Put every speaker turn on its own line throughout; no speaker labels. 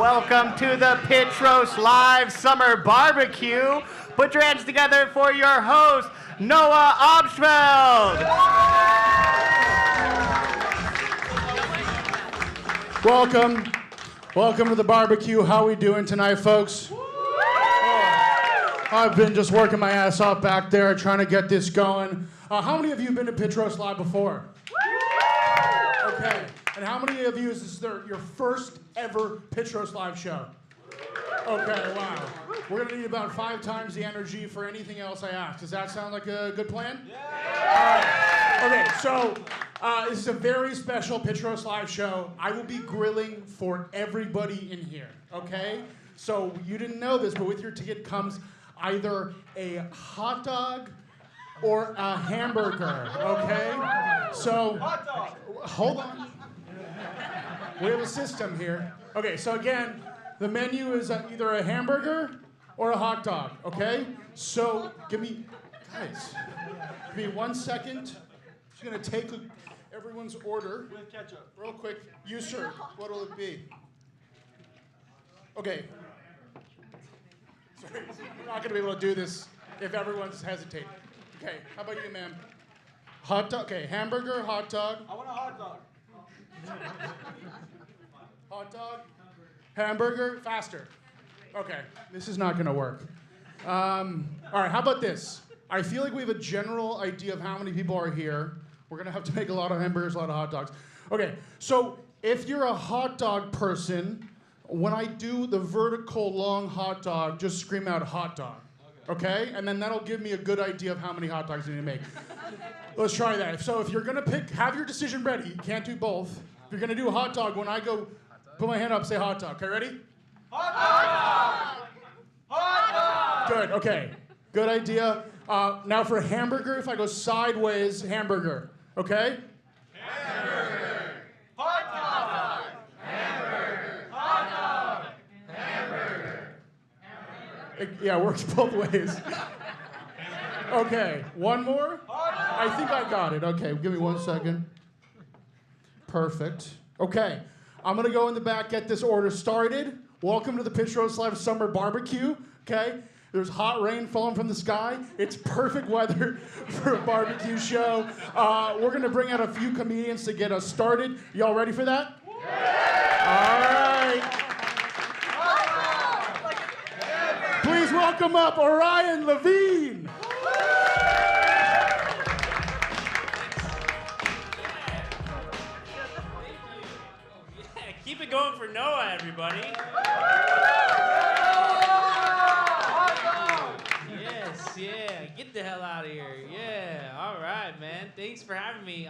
Welcome to the Pitch Roast Live Summer Barbecue. Put your hands together for your host, Noah Obstfeld.
Welcome to the barbecue. How we doing tonight, folks? I've been just working my ass off back there trying to get this going. How many of you have been to Pitch Roast Live before? Okay. And how many of you is this your first ever Pitch Roast Live show? Okay, wow. We're going to need about 5 times the energy for anything else I ask. Does that sound like a good plan? Yeah! All right. Okay, so this is a very special Pitch Roast Live show. I will be grilling for everybody in here, okay? So you didn't know this, but with your ticket comes either a hot dog or a hamburger, okay? So, hot dog. Hold on. We have a system here. Okay, so again, the menu is either a hamburger or a hot dog, okay? So, give me 1 second. I'm just gonna take everyone's order. With ketchup. Real quick. You, sir, what'll it be? Okay. Sorry, we're not gonna be able to do this if everyone's hesitating. Okay, how about you, ma'am? Hot dog, okay, hamburger, hot dog.
I want a hot dog.
Hot dog, hamburger, faster. Okay, this is not gonna work. All right, how about this? I feel like we have a general idea of how many people are here. We're gonna have to make a lot of hamburgers, a lot of hot dogs. Okay, so if you're a hot dog person, when I do the vertical long hot dog, just scream out hot dog. Okay? And then that'll give me a good idea of how many hot dogs you need to make. Let's try that. So if you're gonna pick, have your decision ready. You can't do both. If you're gonna do a hot dog, when I go, put my hand up, say hot dog. Okay, ready?
Hot dog! Hot dog!
Good, okay. Good idea. Now for hamburger, if I go sideways, hamburger. Okay?
Hamburger! Hot dog! Hamburger! Hot dog! Hamburger!
Yeah, it works both ways. Okay, one more? I think I got it. Okay, give me 1 second. Perfect. Okay, I'm gonna go in the back, get this order started. Welcome to the Pitch Roast Live Summer Barbecue, okay? There's hot rain falling from the sky. It's perfect weather for a barbecue show. We're gonna bring out a few comedians to get us started. Y'all ready for that? Yeah. All right. Please welcome up Orion, Levine.
Keep it going for Noah, everybody. Yes, yeah. Get the hell out of here. Yeah. All right, man. Thanks for having me.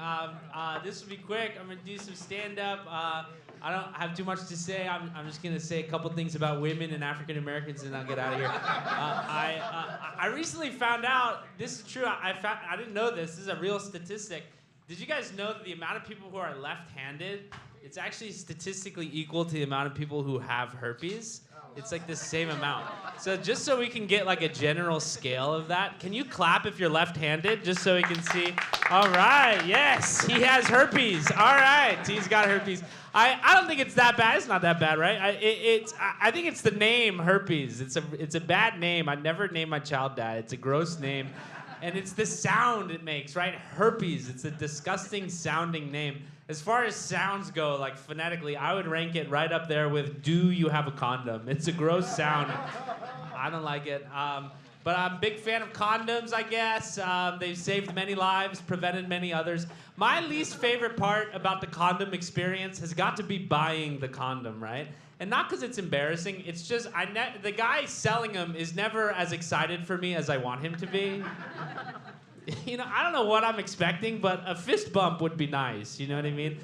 This will be quick. I'm gonna do some stand-up. I don't have too much to say. I'm just gonna say a couple things about women and African Americans, and I'll get out of here. I recently found out. This is true. I didn't know this. This is a real statistic. Did you guys know that the amount of people who are left-handed, it's actually statistically equal to the amount of people who have herpes? It's like the same amount. So just so we can get like a general scale of that, can you clap if you're left-handed, just so we can see? All right, yes, he has herpes. All right, he's got herpes. I don't think it's that bad. It's not that bad, right? I think it's the name herpes. It's a bad name. I'd never name my child that. It's a gross name. And it's the sound it makes, right? Herpes. It's a disgusting sounding name. As far as sounds go, like phonetically, I would rank it right up there with "Do you have a condom?" It's a gross sound. I don't like it. But I'm a big fan of condoms, I guess. They've saved many lives, prevented many others. My least favorite part about the condom experience has got to be buying the condom, right? And not because it's embarrassing. It's just the guy selling them is never as excited for me as I want him to be. You know, I don't know what I'm expecting, but a fist bump would be nice. You know what I mean?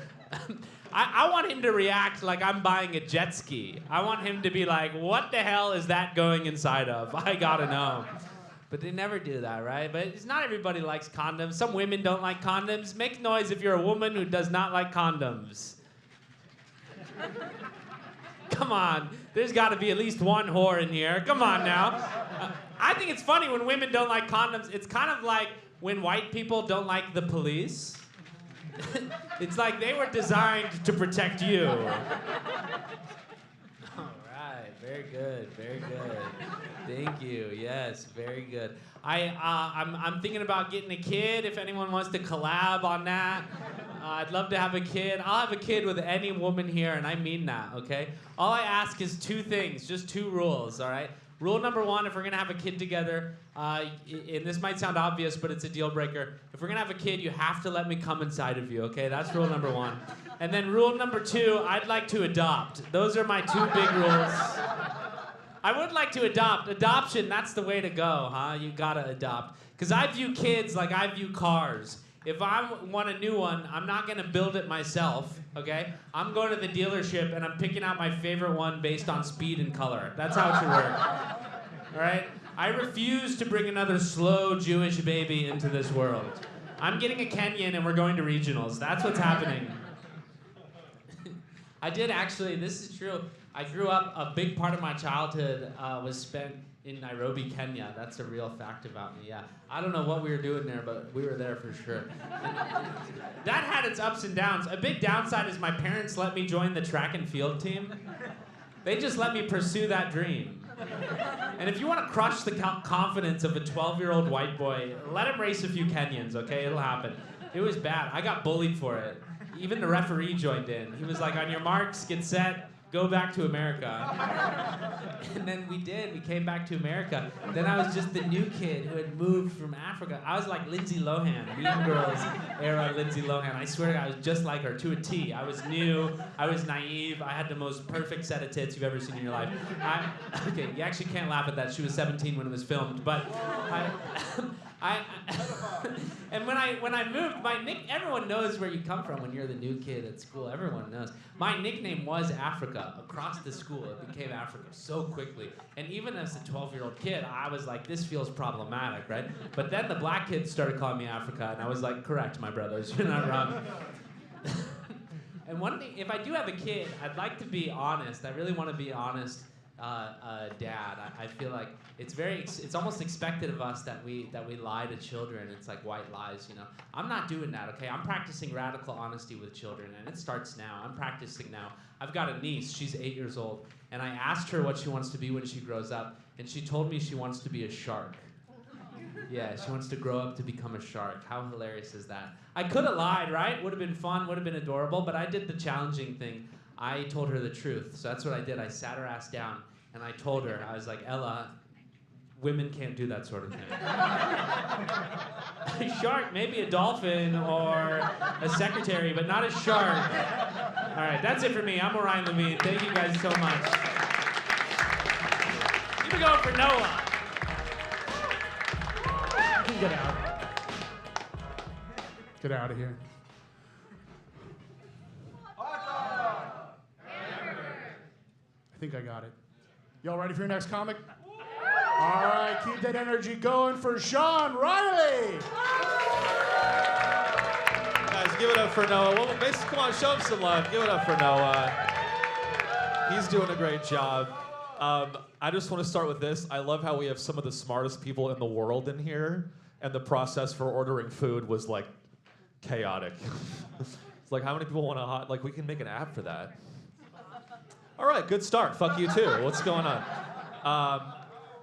I want him to react like I'm buying a jet ski. I want him to be like, what the hell is that going inside of? I gotta know. But they never do that, right? But it's not everybody likes condoms. Some women don't like condoms. Make noise if you're a woman who does not like condoms. Come on, there's got to be at least one whore in here. Come on now. I think it's funny when women don't like condoms. It's kind of like when white people don't like the police. It's like they were designed to protect you. All Very good. Very good. Thank you. Yes, very good. I'm thinking about getting a kid. If anyone wants to collab on that, I'd love to have a kid. I'll have a kid with any woman here, and I mean that. Okay. All I ask is two things, just two rules. All right. Rule number one: if we're gonna have a kid together, and this might sound obvious, but it's a deal breaker. If we're gonna have a kid, you have to let me come inside of you. Okay. That's rule number one. And then rule number two: I'd like to adopt. Those are my two big rules. I would like to adopt. Adoption, that's the way to go, huh? You gotta adopt. Because I view kids like I view cars. If I want a new one, I'm not gonna build it myself, okay? I'm going to the dealership and I'm picking out my favorite one based on speed and color. That's how it should work. All right? I refuse to bring another slow Jewish baby into this world. I'm getting a Kenyan and we're going to regionals. That's what's happening. I did actually, this is true. I grew up, a big part of my childhood was spent in Nairobi, Kenya. That's a real fact about me, yeah. I don't know what we were doing there, but we were there for sure. That had its ups and downs. A big downside is my parents let me join the track and field team. They just let me pursue that dream. And if you want to crush the confidence of a 12-year-old white boy, let him race a few Kenyans, okay? It'll happen. It was bad. I got bullied for it. Even the referee joined in. He was like, on your marks, get set, go back to America. And then we did. We came back to America. Then I was just the new kid who had moved from Africa. I was like Lindsay Lohan, Mean Girls era Lindsay Lohan. I swear to God, I was just like her to a T. I was new. I was naive. I had the most perfect set of tits you've ever seen in your life. Okay, you actually can't laugh at that. She was 17 when it was filmed. But and when I moved, everyone knows where you come from when you're the new kid at school. Everyone knows. My nickname was Africa. Across the school, it became Africa so quickly. And even as a 12-year-old kid, I was like, this feels problematic, right? But then the black kids started calling me Africa, and I was like, correct, my brothers, you're not wrong. And one thing, if I do have a kid, I'd like to be honest. I really want to be honest. Dad. I feel like it's almost expected of us that we lie to children. It's like white lies, you know. I'm not doing that, okay? I'm practicing radical honesty with children, and it starts now. I'm practicing now. I've got a niece. She's 8 years old, and I asked her what she wants to be when she grows up, and she told me she wants to be a shark. Yeah, she wants to grow up to become a shark. How hilarious is that? I could have lied, right? Would have been fun, would have been adorable, but I did the challenging thing. I told her the truth, so that's what I did. I sat her ass down, and I told her, I was like, Ella, women can't do that sort of thing. A shark, maybe a dolphin or a secretary, but not a shark. All right, that's it for me. I'm Orion Levine. Thank you guys so much. Keep it going for Noah.
Get out. Get out of here. I think I got it. Y'all ready for your next comic? All right, keep that energy going for Sean Reilly.
Guys, give it up for Noah. Well, basically, come on, show him some love. Give it up for Noah. He's doing a great job. I just want to start with this. I love how we have some of the smartest people in the world in here, and the process for ordering food was like chaotic. It's like, how many people want a hot? Like, we can make an app for that. All right, good start. Fuck you too. What's going on?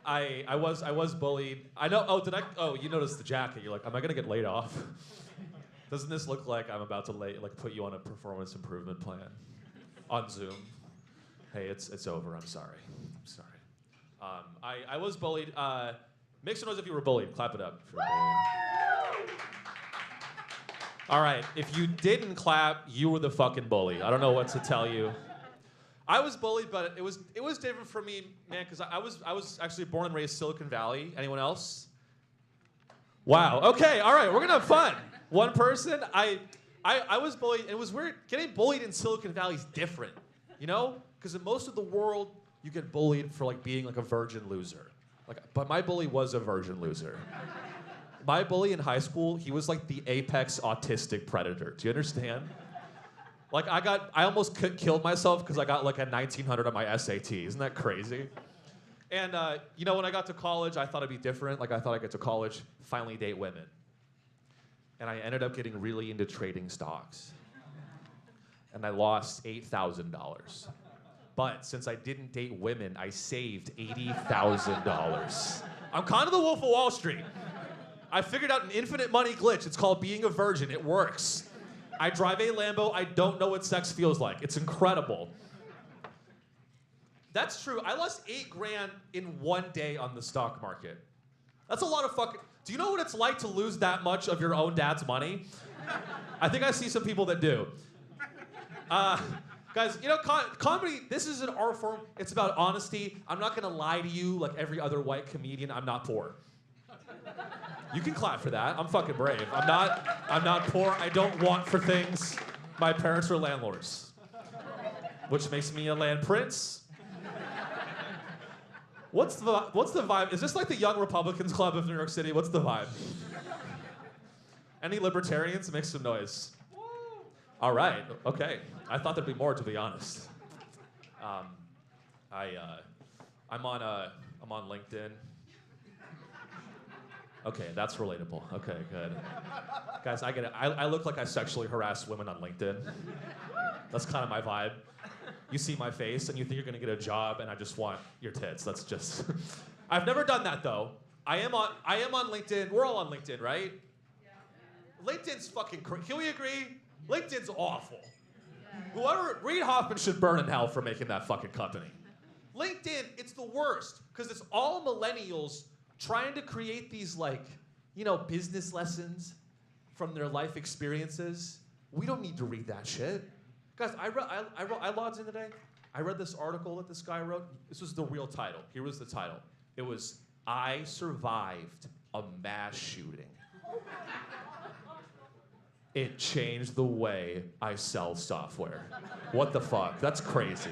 I was bullied. I know. Oh, you noticed the jacket. You're like, am I gonna get laid off? Doesn't this look like I'm about to put you on a performance improvement plan on Zoom? Hey, it's over. I'm sorry. I was bullied. Make some noise if you were bullied. Clap it up if you were bullied. All right. If you didn't clap, you were the fucking bully. I don't know what to tell you. I was bullied, but it was different for me, man, because I was actually born and raised Silicon Valley. Anyone else? Wow. Okay. All right. We're gonna have fun. One person. I was bullied. And it was weird. Getting bullied in Silicon Valley is different, you know, because in most of the world you get bullied for like being like a virgin loser. But my bully was a virgin loser. My bully in high school, he was like the apex autistic predator. Do you understand? Like I almost killed myself because I got like a 1900 on my SAT. Isn't that crazy? And you know, when I got to college, I thought it'd be different. Like I thought I'd get to college, finally date women. And I ended up getting really into trading stocks. And I lost $8,000. But since I didn't date women, I saved $80,000. I'm kind of the Wolf of Wall Street. I figured out an infinite money glitch. It's called being a virgin. It works. I drive a Lambo. I don't know what sex feels like. It's incredible. That's true. I lost $8,000 in one day on the stock market. That's a lot of fucking... Do you know what it's like to lose that much of your own dad's money? I think I see some people that do. Guys, you know, comedy, this is an art form. It's about honesty. I'm not gonna lie to you like every other white comedian. I'm not poor. You can clap for that. I'm fucking brave. I'm not poor. I don't want for things. My parents were landlords, which makes me a land prince. What's the vibe? Is this like the Young Republicans Club of New York City? What's the vibe? Any libertarians? Make some noise. All right. Okay. I thought there'd be more, to be honest. I'm on LinkedIn. Okay, that's relatable. Okay, good. Guys, I get it. I look like I sexually harass women on LinkedIn. That's kind of my vibe. You see my face and you think you're gonna get a job and I just want your tits. That's just... I've never done that though. I am on LinkedIn. We're all on LinkedIn, right? Yeah. LinkedIn's fucking Can we agree? LinkedIn's awful. Yeah. Reid Hoffman should burn in hell for making that fucking company. LinkedIn, it's the worst because it's all millennials trying to create these like, you know, business lessons from their life experiences. We don't need to read that shit. Guys, I logged in today. I read this article that this guy wrote. This was the real title. Here was the title. It was, I survived a mass shooting. It changed the way I sell software. What the fuck? That's crazy.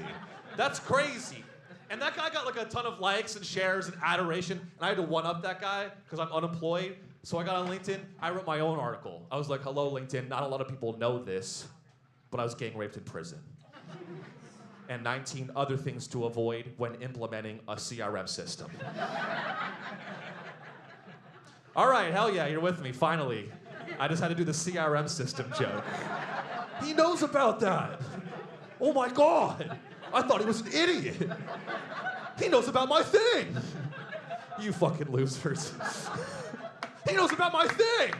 That's crazy. And that guy got like a ton of likes and shares and adoration, and I had to one-up that guy because I'm unemployed. So I got on LinkedIn. I wrote my own article. I was like, hello, LinkedIn. Not a lot of people know this, but I was gang raped in prison. And 19 other things to avoid when implementing a CRM system. All right, hell yeah, you're with me, finally. I just had to do the CRM system joke. He knows about that. Oh my God. I thought he was an idiot. He knows about my thing. You fucking losers. He knows about my thing.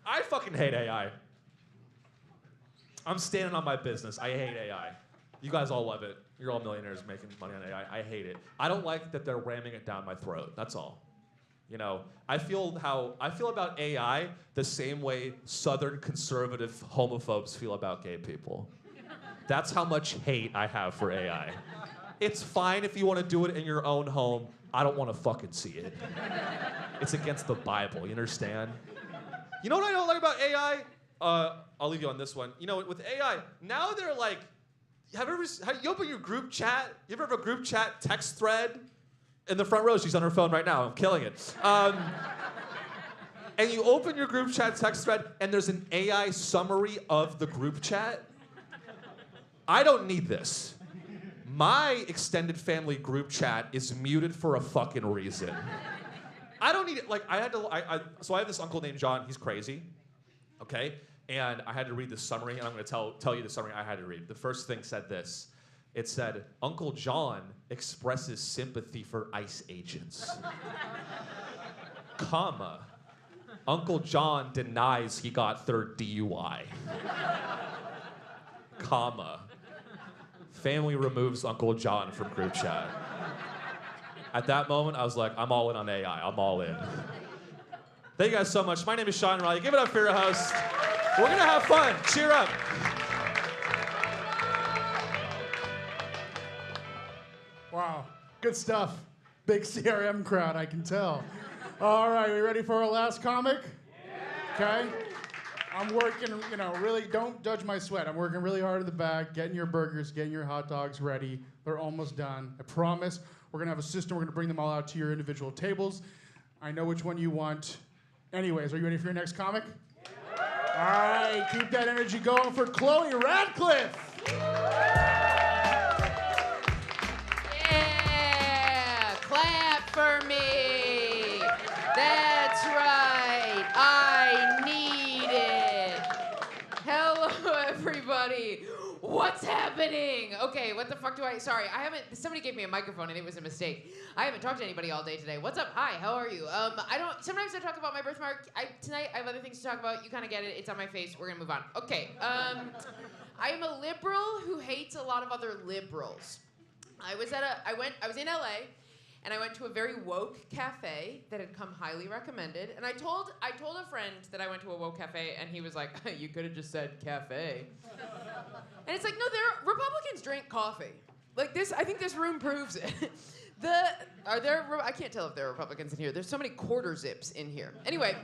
I fucking hate AI. I'm standing on my business. I hate AI. You guys all love it. You're all millionaires making money on AI. I hate it. I don't like that they're ramming it down my throat. That's all. You know, I feel about AI the same way Southern conservative homophobes feel about gay people. That's how much hate I have for AI. It's fine if you want to do it in your own home. I don't want to fucking see it. It's against the Bible, you understand? You know what I don't like about AI? I'll leave you on this one. You know, with AI, now they're like, you open your group chat? You ever have a group chat text thread? In the front row, she's on her phone right now. I'm killing it. And you open your group chat text thread, and there's an AI summary of the group chat. I don't need this. My extended family group chat is muted for a fucking reason. I don't need it. Like, so I have this uncle named John. He's crazy, okay? And I had to read the summary, and I'm going to tell you the summary I had to read. The first thing said this. It said, Uncle John expresses sympathy for ICE agents. Comma, Uncle John denies he got third DUI. Comma, family removes Uncle John from group chat. At that moment, I was like, I'm all in on AI. I'm all in. Thank you guys so much. My name is Sean Reilly. Give it up for your host. We're going to have fun. Cheer up.
Wow, good stuff. Big CRM crowd, I can tell. All right, we ready for our last comic? Yeah. Okay. I'm working, really, don't judge my sweat. I'm working really hard in the back, getting your burgers, getting your hot dogs ready. They're almost done. I promise. We're going to have a system. We're going to bring them all out to your individual tables. I know which one you want. Anyways, are you ready for your next comic? Yeah. All right, keep that energy going for Chloe Radcliffe.
Clap for me. That's right. I need it. Hello, everybody. What What's happening? Okay, what the fuck do I... Sorry, I haven't... Somebody gave me a microphone and it was a mistake. I haven't talked to anybody all day today. What's up? Hi, how are you? I don't... Sometimes I talk about my birthmark. Tonight, I have other things to talk about. You kind of get it. It's on my face. We're going to move on. Okay, I am a liberal who hates a lot of other liberals. I was in LA, and I went to a very woke cafe that had come highly recommended. And I told a friend that I went to a woke cafe, and he was like, "You could have just said cafe." And it's like, no, Republicans drink coffee. Like this, I think this room proves it. I can't tell if there are Republicans in here. There's so many quarter zips in here. Anyway,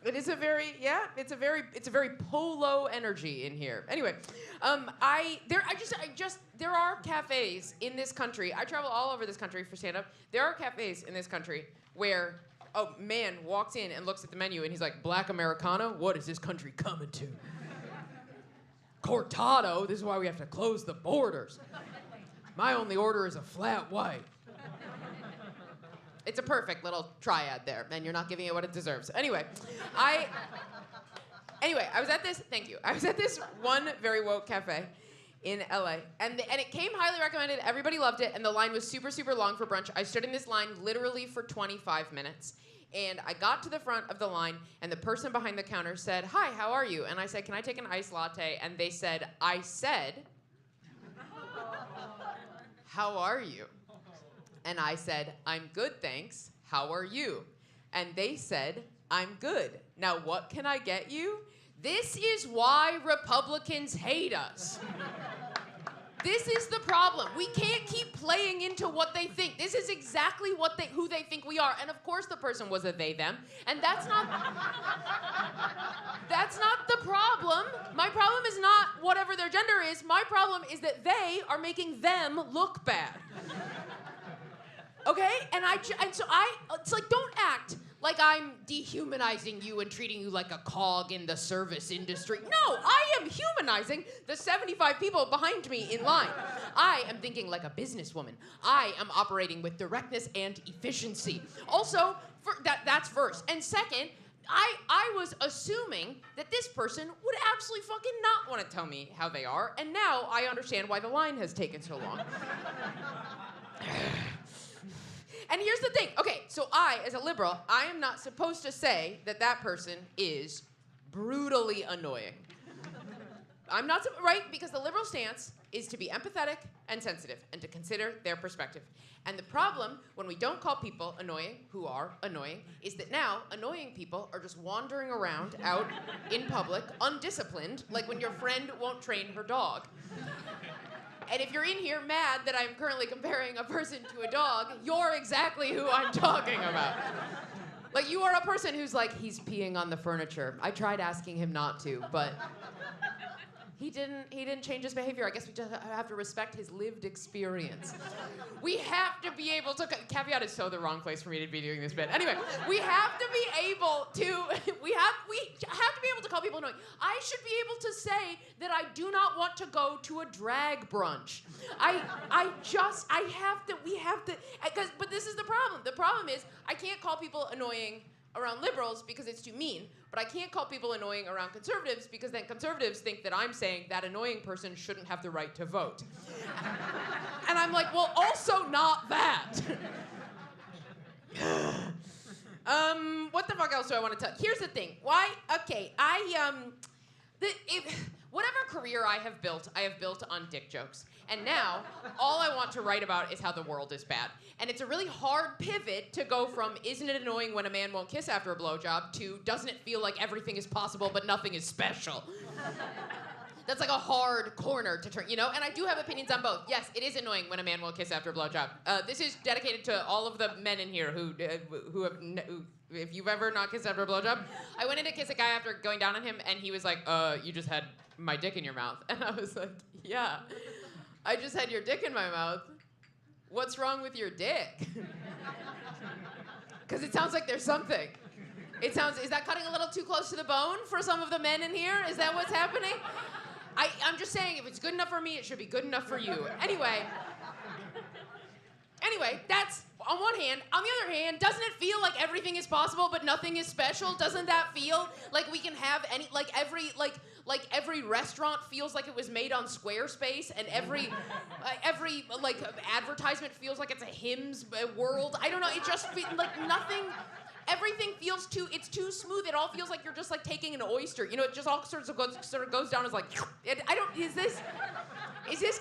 it's a very polo energy in here. Anyway, there are cafes in this country. I travel all over this country for stand-up. There are cafes in this country where a man walks in and looks at the menu and he's like, "Black Americano? What is this country coming to? Cortado? This is why we have to close the borders. My only order is a flat white." It's a perfect little triad there, and you're not giving it what it deserves. Anyway, I was at this, thank you. I was at this one very woke cafe in LA, and it came highly recommended. Everybody loved it, and the line was super, super long for brunch. I stood in this line literally for 25 minutes, and I got to the front of the line, and the person behind the counter said, "Hi, how are you?" And I said, "Can I take an iced latte?" And they said, "I said, how are you?" And I said, "I'm good, thanks. How are you?" And they said, "I'm good. Now what can I get you?" This is why Republicans hate us. This is the problem. We can't keep playing into what they think. This is exactly who they think we are. And of course the person was a they, them. And that's not the problem. My problem is not whatever their gender is. My problem is that they are making them look bad. Okay? It's like, don't act like I'm dehumanizing you and treating you like a cog in the service industry. No, I am humanizing the 75 people behind me in line. I am thinking like a businesswoman. I am operating with directness and efficiency. Also, that's first. And second, I was assuming that this person would absolutely fucking not want to tell me how they are, and now I understand why the line has taken so long. And here's the thing. Okay, so I, as a liberal, I am not supposed to say that person is brutally annoying. I'm not, right? Because the liberal stance is to be empathetic and sensitive and to consider their perspective. And the problem when we don't call people annoying who are annoying is that now annoying people are just wandering around out in public, undisciplined, like when your friend won't train her dog. And if you're in here mad that I'm currently comparing a person to a dog, you're exactly who I'm talking about. Like, you are a person who's like, "He's peeing on the furniture. I tried asking him not to, but he didn't change his behavior. I guess we just have to respect his lived experience." We have to be able to... Caveat is so the wrong place for me to be doing this bit. Anyway, we have to be able to... We have to be able to call people annoying. I should be able to say that I do not want to go to a drag brunch. But this is the problem. The problem is I can't call people annoying around liberals because it's too mean, but I can't call people annoying around conservatives because then conservatives think that I'm saying that annoying person shouldn't have the right to vote. And I'm like, well, also not that. What the fuck else do I want to tell? Here's the thing. Whatever career I have built on dick jokes. And now, all I want to write about is how the world is bad. And it's a really hard pivot to go from, isn't it annoying when a man won't kiss after a blowjob, to, doesn't it feel like everything is possible but nothing is special? That's like a hard corner to turn, you know? And I do have opinions on both. Yes, it is annoying when a man won't kiss after a blowjob. This is dedicated to all of the men in here who if you've ever not kissed after a blowjob. I went in to kiss a guy after going down on him, and he was like, "You just had my dick in your mouth." And I was like, "Yeah, I just had your dick in my mouth. What's wrong with your dick?" Because it sounds like there's something. Is that cutting a little too close to the bone for some of the men in here? Is that what's happening? I'm just saying, if it's good enough for me, it should be good enough for you. Anyway, that's on one hand. On the other hand, doesn't it feel like everything is possible but nothing is special? Doesn't that feel like we can have like every restaurant feels like it was made on Squarespace, and every like advertisement feels like it's a Hims world. I don't know. It just feels like nothing. Everything feels it's too smooth. It all feels like you're just like taking an oyster. You know, it just all sort of goes down as like, is this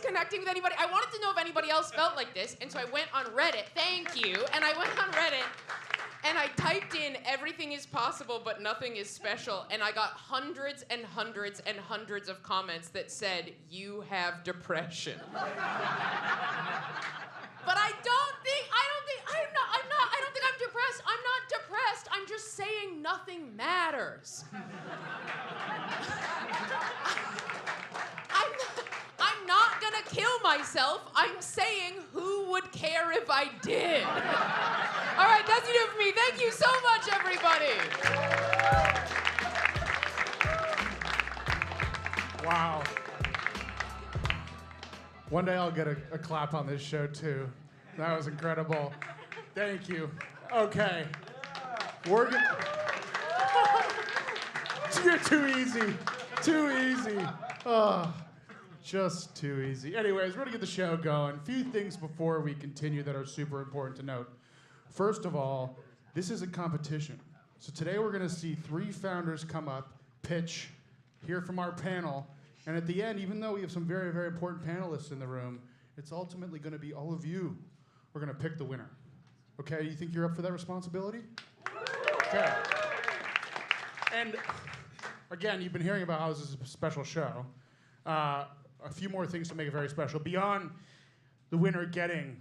connecting with anybody? I wanted to know if anybody else felt like this, and so I went on Reddit, thank you, and I went on Reddit, and I typed in everything is possible but nothing is special, and I got hundreds and hundreds and hundreds of comments that said, you have depression. But I don't think I'm depressed. I'm not depressed. I'm just saying nothing matters. I'm not gonna kill myself. I'm saying who would care if I did? All right, that's it for me. Thank you so much, everybody.
Wow. One day I'll get a clap on this show, too. That was incredible. Thank you. Okay. We're gonna... You're too easy. Too easy. Oh, just too easy. Anyways, we're gonna get the show going. A few things before we continue that are super important to note. First of all, this is a competition. So today we're gonna see 3 founders come up, pitch, hear from our panel, and at the end, even though we have some very, very important panelists in the room, it's ultimately gonna be all of you. We're gonna pick the winner. Okay, you think you're up for that responsibility? Okay. And again, you've been hearing about how this is a special show. A few more things to make it very special. Beyond the winner getting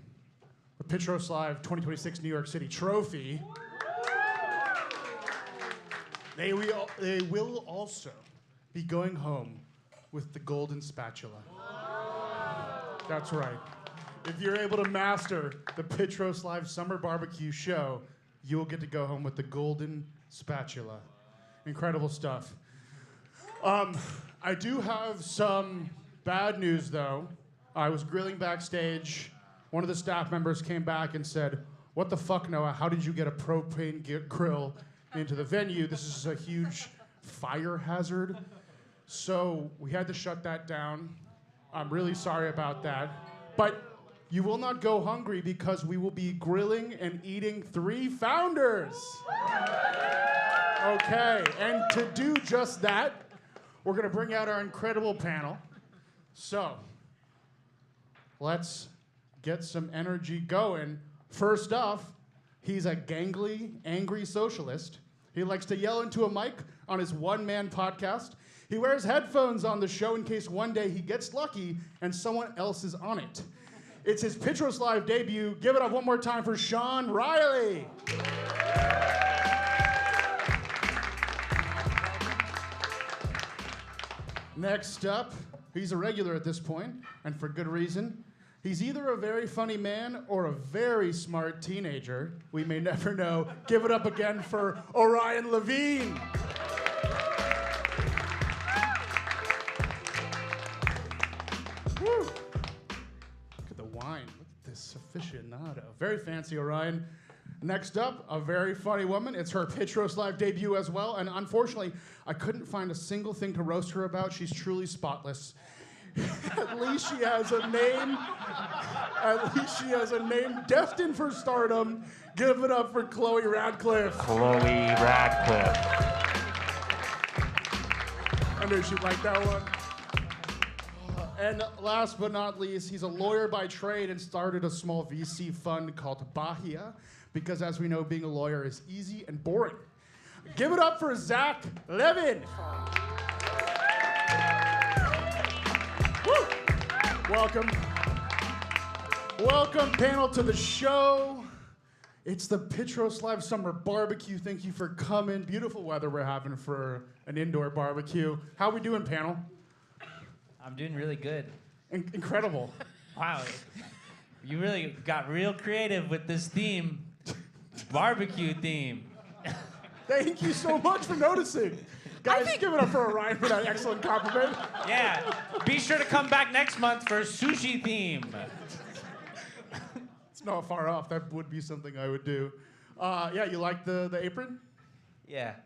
the Pitros Live 2026 New York City trophy, they will also be going home with the golden spatula. That's right. If you're able to master the Pitros Live Summer Barbecue show, you will get to go home with the golden spatula. Incredible stuff. I do have some bad news, though. I was grilling backstage. One of the staff members came back and said, "What the fuck, Noah? How did you get a propane grill into the venue? This is a huge fire hazard." So we had to shut that down. I'm really sorry about that. But you will not go hungry because we will be grilling and eating 3 founders. Okay, and to do just that, we're gonna bring out our incredible panel. So, let's get some energy going. First off, he's a gangly, angry socialist. He likes to yell into a mic on his one-man podcast. He wears headphones on the show in case one day he gets lucky and someone else is on it. It's his Pitros Live debut. Give it up one more time for Sean Reilly. Next up, he's a regular at this point, and for good reason. He's either a very funny man or a very smart teenager. We may never know. Give it up again for Orion Levine. Woo. Look at the wine. Look at this aficionado. Very fancy, Orion. Next up, a very funny woman. It's her Pitros Live debut as well, and unfortunately, I couldn't find a single thing to roast her about. She's truly spotless. At least she has a name. At least she has a name destined for stardom. Give it up for Chloe Radcliffe.
Chloe Radcliffe.
I knew she'd like that one. And last but not least, he's a lawyer by trade and started a small VC fund called Bahia, because as we know, being a lawyer is easy and boring. Give it up for Zach Levin. Woo. Welcome. Welcome, panel, to the show. It's the Pitros Live Summer Barbecue. Thank you for coming. Beautiful weather we're having for an indoor barbecue. How we doing, panel?
I'm doing really good.
Incredible.
Wow. You really got real creative with this theme. Barbecue theme.
Thank you so much for noticing. Guys, give it up for Orion for that excellent compliment.
Yeah. Be sure to come back next month for sushi theme.
It's not far off. That would be something I would do. Yeah, you like the apron?
Yeah.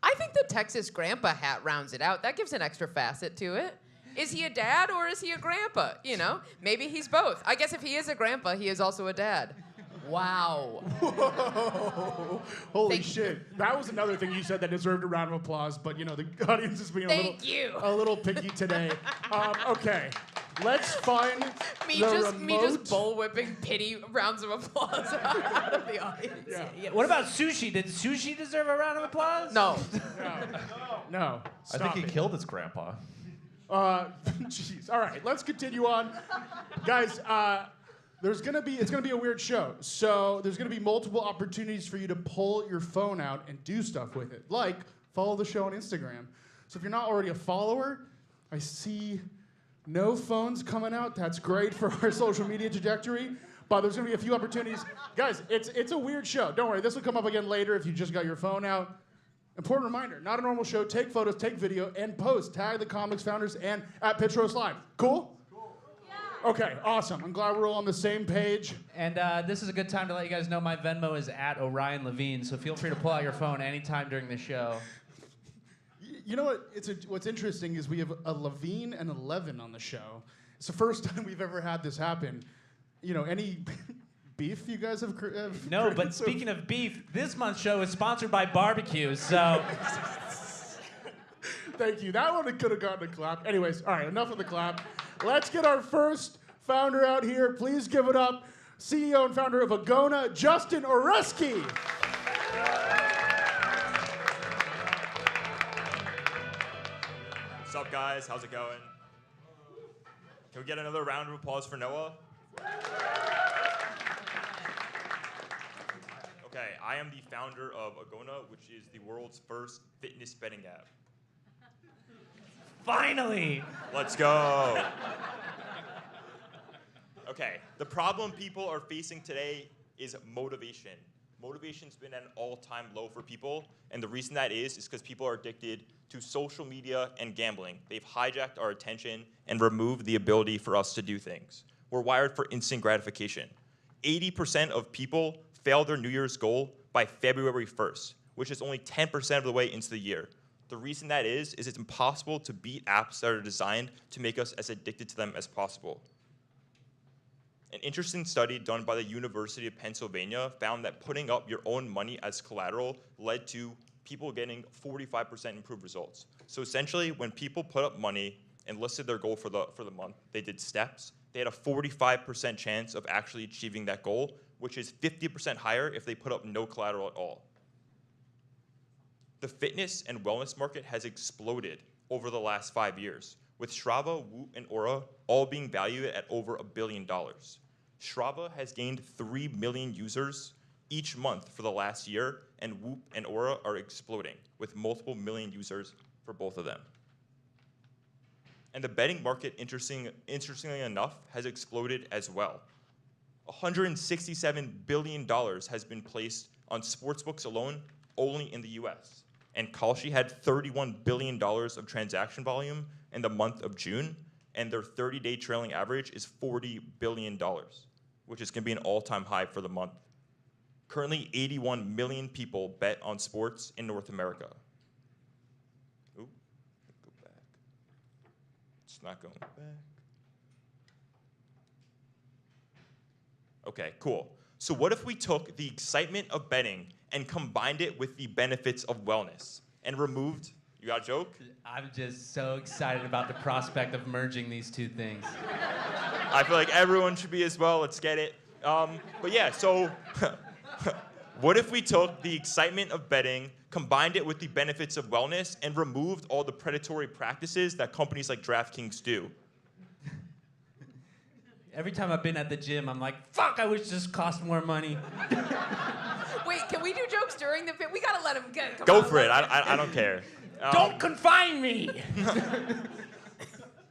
I think the Texas grandpa hat rounds it out. That gives an extra facet to it. Is he a dad or is he a grandpa? You know, maybe he's both. I guess if he is a grandpa, he is also a dad. Wow.
Whoa. Holy
Thank
shit. That was another thing you said that deserved a round of applause, but you know, the audience is being
Thank you.
a little picky today. Okay, let's find
Me
the
just
remote.
bullwhipping pity rounds of applause out of the audience.
Yeah.
Yeah, what about sushi? Did sushi deserve a round of applause?
No.
No.
I
Stop
think he
it.
killed his grandpa.
Jeez. All right, let's continue on. Guys, it's gonna be a weird show. So there's gonna be multiple opportunities for you to pull your phone out and do stuff with it. Like follow the show on Instagram. So if you're not already a follower, I see no phones coming out. That's great for our social media trajectory. But there's gonna be a few opportunities. Guys, it's a weird show. Don't worry, this will come up again later if you just got your phone out. Important reminder, not a normal show. Take photos, take video, and post. Tag the comics founders and at Pitch Roast Live. Cool? Okay, awesome. I'm glad we're all on the same page.
And this is a good time to let you guys know my Venmo is at Orion Levine, so feel free to pull out your phone anytime during the show.
You know what? What's interesting is we have a Levine and a Levin on the show. It's the first time we've ever had this happen. You know, any beef you guys have?
No, but speaking of beef, this month's show is sponsored by BBQ, so...
Thank you. That one could have gotten a clap. Anyways, all right, enough of the clap. Let's get our first founder out here. Please give it up. CEO and founder of Agona, Justin Oreski.
What's up, guys? How's it going? Can we get another round of applause for Noah? Okay, I am the founder of Agona, which is the world's first fitness betting app.
Finally!
Let's go. Okay, the problem people are facing today is motivation. Motivation's been at an all-time low for people, and the reason that is because people are addicted to social media and gambling. They've hijacked our attention and removed the ability for us to do things. We're wired for instant gratification. 80% of people fail their New Year's goal by February 1st, which is only 10% of the way into the year. The reason that is it's impossible to beat apps that are designed to make us as addicted to them as possible. An interesting study done by the University of Pennsylvania found that putting up your own money as collateral led to people getting 45% improved results. So essentially, when people put up money and listed their goal for the month, they did steps, they had a 45% chance of actually achieving that goal, which is 50% higher if they put up no collateral at all. The fitness and wellness market has exploded over the last 5 years, with Strava, Whoop, and Aura all being valued at over $1 billion. Strava has gained 3 million users each month for the last year, and Whoop and Aura are exploding, with multiple million users for both of them. And the betting market, interestingly enough, has exploded as well. $167 billion has been placed on sportsbooks alone, only in the US. And Kalshi had $31 billion of transaction volume in the month of June, and their 30-day trailing average is $40 billion, which is gonna be an all-time high for the month. Currently, 81 million people bet on sports in North America. Ooh, go back. It's not going back. Okay, cool. So what if we took the excitement of betting and combined it with the benefits of wellness and removed, you got a joke?
I'm just so excited about the prospect of merging these two things.
I feel like everyone should be as well, let's get it. But yeah, so what if we took the excitement of betting, combined it with the benefits of wellness, and removed all the predatory practices that companies like DraftKings do?
Every time I've been at the gym, I'm like, fuck, I wish this cost more money.
Wait, can we do jokes during the fit? We gotta let him get.
Go for it, I don't care.
Don't confine me!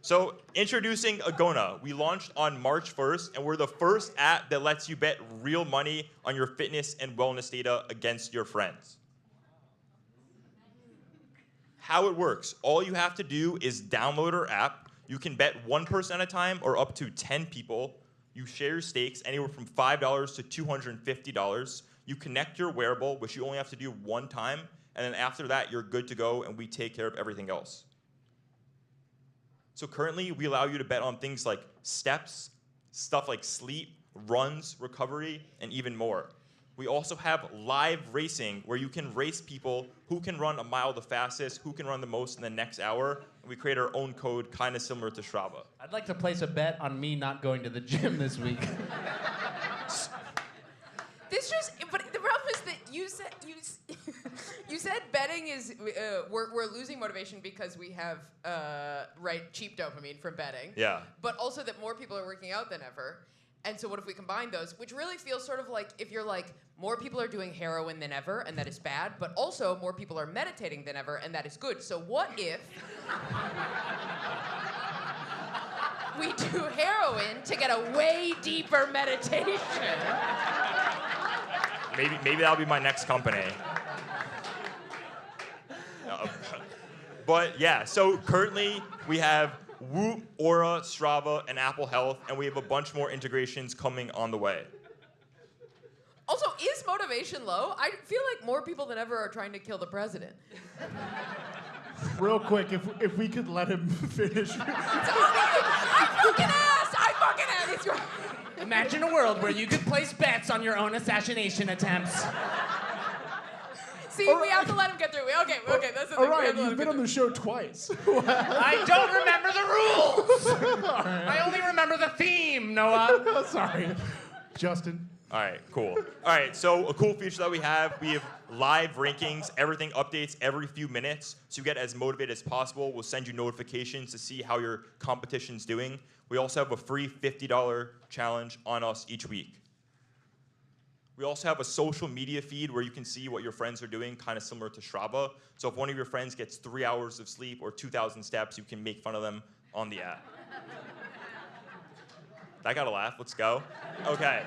So introducing Agona, we launched on March 1st, and we're the first app that lets you bet real money on your fitness and wellness data against your friends. How it works, all you have to do is download our app. You can bet one person at a time or up to 10 people. You share your stakes anywhere from $5 to $250. You connect your wearable, which you only have to do one time, and then after that, you're good to go, and we take care of everything else. So currently, we allow you to bet on things like steps, stuff like sleep, runs, recovery, and even more. We also have live racing where you can race people who can run a mile the fastest, who can run the most in the next hour. And we create our own code, kind of similar to Strava.
I'd like to place a bet on me not going to the gym this week.
But the problem is that you said betting is we're losing motivation because we have cheap dopamine from betting.
Yeah.
But also that more people are working out than ever. And so what if we combine those, which really feels sort of like if you're like more people are doing heroin than ever, and that is bad, but also more people are meditating than ever, and that is good. So what if we do heroin to get a way deeper meditation?
Maybe that'll be my next company. But yeah, so currently we have Whoop, Aura, Strava, and Apple Health, and we have a bunch more integrations coming on the way.
Also, is motivation low? I feel like more people than ever are trying to kill the president.
Real quick, if we could let him finish.
I fucking asked.
Imagine a world where you could place bets on your own assassination attempts.
See, we have to let him get through. Okay, that's the thing.
Orion, you've been on the show twice.
I don't remember the rules. I only remember the theme, Noah.
Sorry. Justin.
All right, cool. All right, so a cool feature that we have live rankings. Everything updates every few minutes, so you get as motivated as possible. We'll send you notifications to see how your competition's doing. We also have a free $50 challenge on us each week. We also have a social media feed where you can see what your friends are doing, kind of similar to Strava. So if one of your friends gets 3 hours of sleep or 2,000 steps, you can make fun of them on the app. That got a laugh. Let's go. Okay.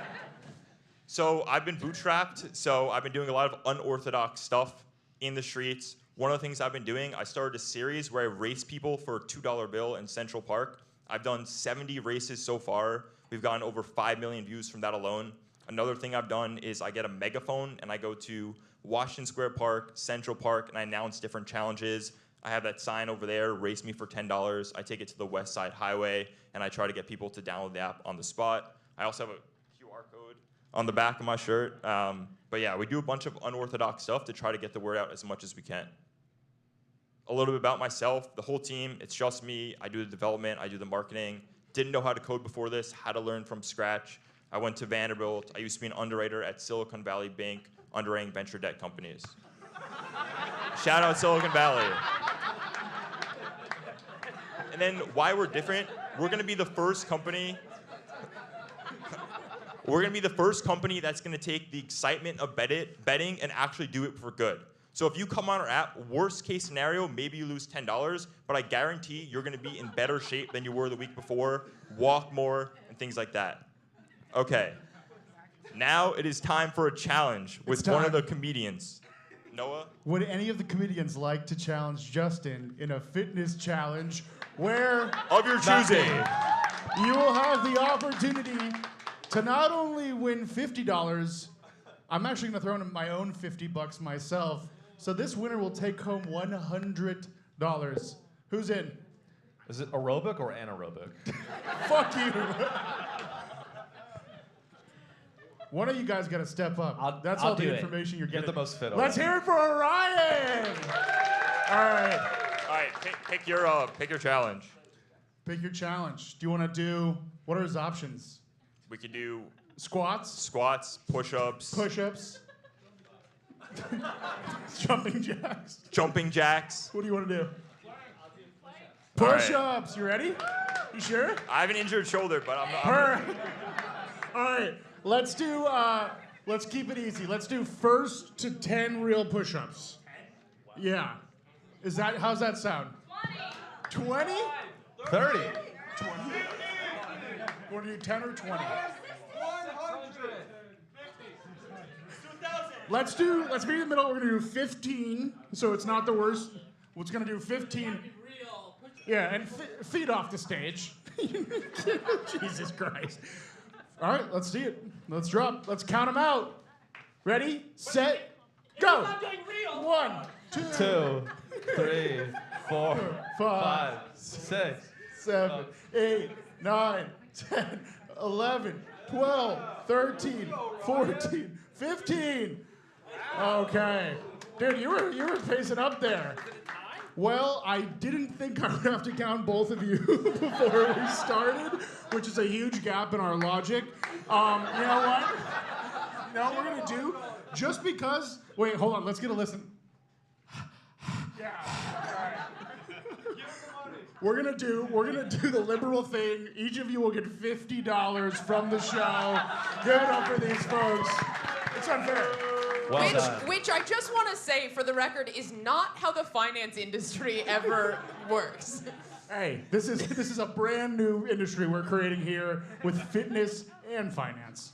So I've been bootstrapped, so I've been doing a lot of unorthodox stuff in the streets. One of the things I've been doing, I started a series where I race people for a $2 bill in Central Park. I've done 70 races so far. We've gotten over 5 million views from that alone. Another thing I've done is I get a megaphone and I go to Washington Square Park, Central Park, and I announce different challenges. I have that sign over there, race me for $10. I take it to the West Side Highway and I try to get people to download the app on the spot. I also have a QR code on the back of my shirt. But yeah, we do a bunch of unorthodox stuff to try to get the word out as much as we can. A little bit about myself, the whole team, it's just me. I do the development, I do the marketing. Didn't know how to code before this, had to learn from scratch. I went to Vanderbilt. I used to be an underwriter at Silicon Valley Bank, underwriting venture debt companies. Shout out Silicon Valley. And then why we're different, we're gonna be the first company that's gonna take the excitement of betting and actually do it for good. So if you come on our app, worst case scenario, maybe you lose $10, but I guarantee you're gonna be in better shape than you were the week before, walk more, and things like that. Okay, now it is time for a challenge with one of the comedians. Noah?
Would any of the comedians like to challenge Justin in a fitness challenge where...
Of your choosing.
You will have the opportunity to not only win $50, I'm actually going to throw in my own $50 myself, so this winner will take home $100. Who's in?
Is it aerobic or anaerobic?
Fuck you. One of you guys got to step up. That's
I'll
all the
do it.
information you're
You're
getting.
the most fit.
Let's hear it for Orion. All right.
All right, pick your challenge.
Pick your challenge. Do you want to do, what are his options?
We could do
Squats,
push-ups,
push-ups, jumping jacks.
jumping jacks.
What do you want to do?
All right.
Push-ups. You ready? You sure?
I have an injured shoulder, but I'm not.
All right. Let's do, let's keep it easy. Let's do first to 10 real push-ups. Yeah. How's that sound? 20.
30.
20? Want to do 10 or 20?
100.
Let's be in the middle. We're going to do 15, so it's not the worst. We're going to do 15. Yeah, and feet off the stage. Jesus Christ. All right, let's see it. Let's drop. Let's count them out. Ready, set, go. 1,
2, 3, 4, 5, 6.
7, 8, 9, 10, 11, 12, 13, 14, 15. Okay. Dude, you were pacing up there. Well, I didn't think I would have to count both of you before we started, which is a huge gap in our logic. You know what? You know what we're gonna do? Just because. Wait, hold on. Let's get a listen. Yeah. All right. We're gonna do the liberal thing. Each of you will get $50 from the show. Give it up for these folks. It's unfair.
Well done.
Which I just want to say, for the record, is not how the finance industry ever works.
Hey, this is a brand new industry we're creating here with fitness and finance.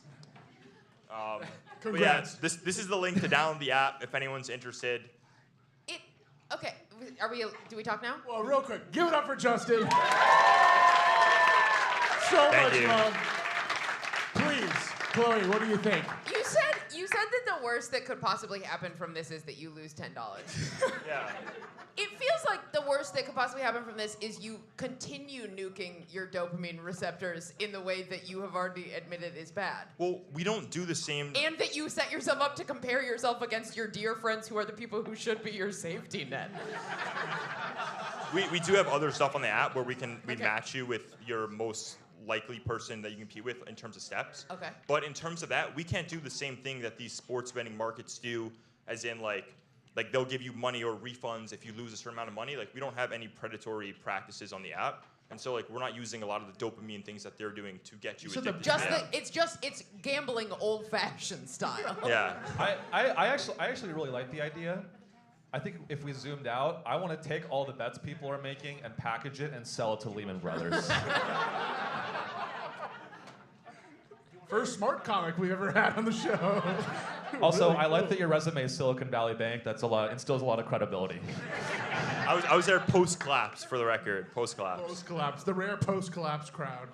Congrats.
But yeah, this is the link to download the app if anyone's interested.
Okay, do we talk now?
Well, real quick, give it up for Justin. So
Thank
much
you.
love. Please, Chloe, what do you think?
You said that the worst that could possibly happen from this is that you lose $10.
Yeah.
It feels like the worst that could possibly happen from this is you continue nuking your dopamine receptors in the way that you have already admitted is bad.
Well, we don't do the same.
And that you set yourself up to compare yourself against your dear friends who are the people who should be your safety net.
We do have other stuff on the app where we
Okay.
match you with your most likely person that you compete with in terms of steps.
Okay.
But in terms of that, we can't do the same thing that these sports betting markets do, as in like they'll give you money or refunds if you lose a certain amount of money. Like we don't have any predatory practices on the app. And so like we're not using a lot of the dopamine things that they're doing to get you
So the-
addicted.
It's gambling old-fashioned style.
Yeah.
I actually really like the idea. I think if we zoomed out, I want to take all the bets people are making and package it and sell it to Lehman Brothers.
First smart comic we've ever had on the show.
Also,
Really
I like
cool.
that your resume is Silicon Valley Bank. Instills a lot of credibility.
I was there post-collapse, for the record. Post-collapse.
Post-collapse, the rare post-collapse crowd.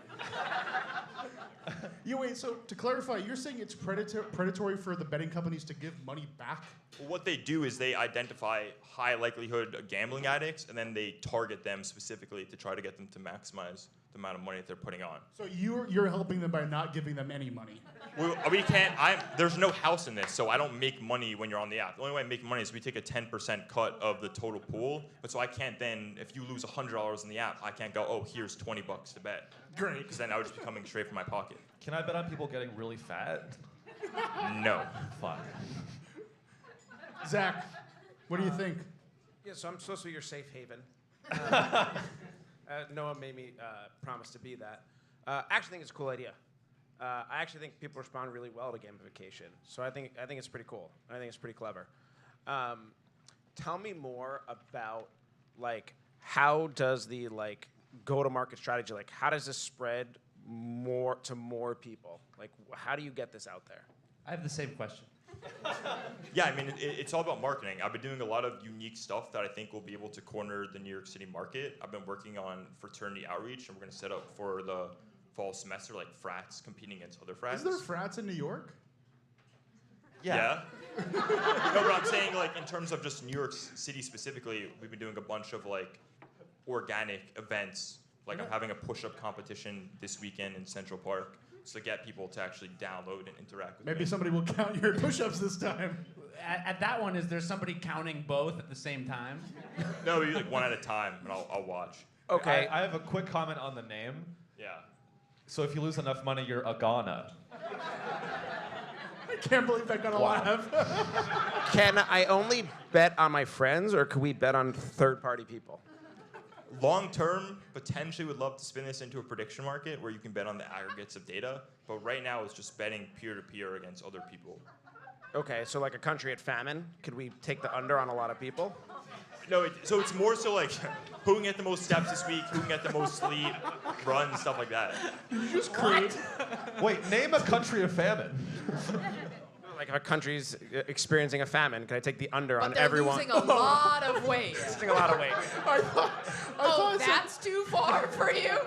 Wait, so to clarify, you're saying it's predatory for the betting companies to give money back?
What they do is they identify high likelihood gambling addicts, and then they target them specifically to try to get them to maximize the amount of money that they're putting on.
So you're helping them by not giving them any money.
We can't. There's no house in this, so I don't make money when you're on the app. The only way I make money is we take a 10% cut of the total pool. But so I can't then, if you lose $100 in the app, I can't go, oh, here's $20 to bet.
Great.
Because then I would just be coming straight from my pocket.
Can I bet on people getting really fat?
No.
Fuck.
Zach, what do you think?
Yeah, so I'm supposed to be your safe haven. Noah made me promise to be that. I actually think it's a cool idea. I actually think people respond really well to gamification. So I think it's pretty cool. I think it's pretty clever. Tell me more about like how does the like go-to-market strategy, like how does this spread more to more people? Like how do you get this out there?
I have the same question.
Yeah, I mean, it's all about marketing. I've been doing a lot of unique stuff that I think will be able to corner the New York City market. I've been working on fraternity outreach, and we're going to set up for the fall semester, like frats competing against other frats.
Is there frats in New York?
Yeah. No, but I'm saying, like, in terms of just New York City specifically, we've been doing a bunch of, like, organic events. Like, I'm having a push-up competition this weekend in Central Park to get people to actually download and interact with
Maybe
me.
somebody will count your push-ups this time.
At that one, is there somebody counting both at the same time?
No, we do, like, one at a time, and I'll watch.
Okay.
I have a quick comment on the name.
Yeah.
So if you lose enough money, you're a Ghana.
I can't believe that got a laugh.
Can I only bet on my friends, or could we bet on third-party people?
Long term, potentially would love to spin this into a prediction market where you can bet on the aggregates of data. But right now, it's just betting peer-to-peer against other people.
Okay, so like a country at famine, could we take the under on a lot of people?
No, so it's more so like who can get the most steps this week, who can get the most sleep, runs, stuff like that.
Just create.
Wait, name a country of famine.
Like if a country's experiencing a famine, can I take the under
But
on
they're
everyone?
losing a lot of weight.
Losing a lot of weight.
I thought
Oh,
it said-
that's too far for you?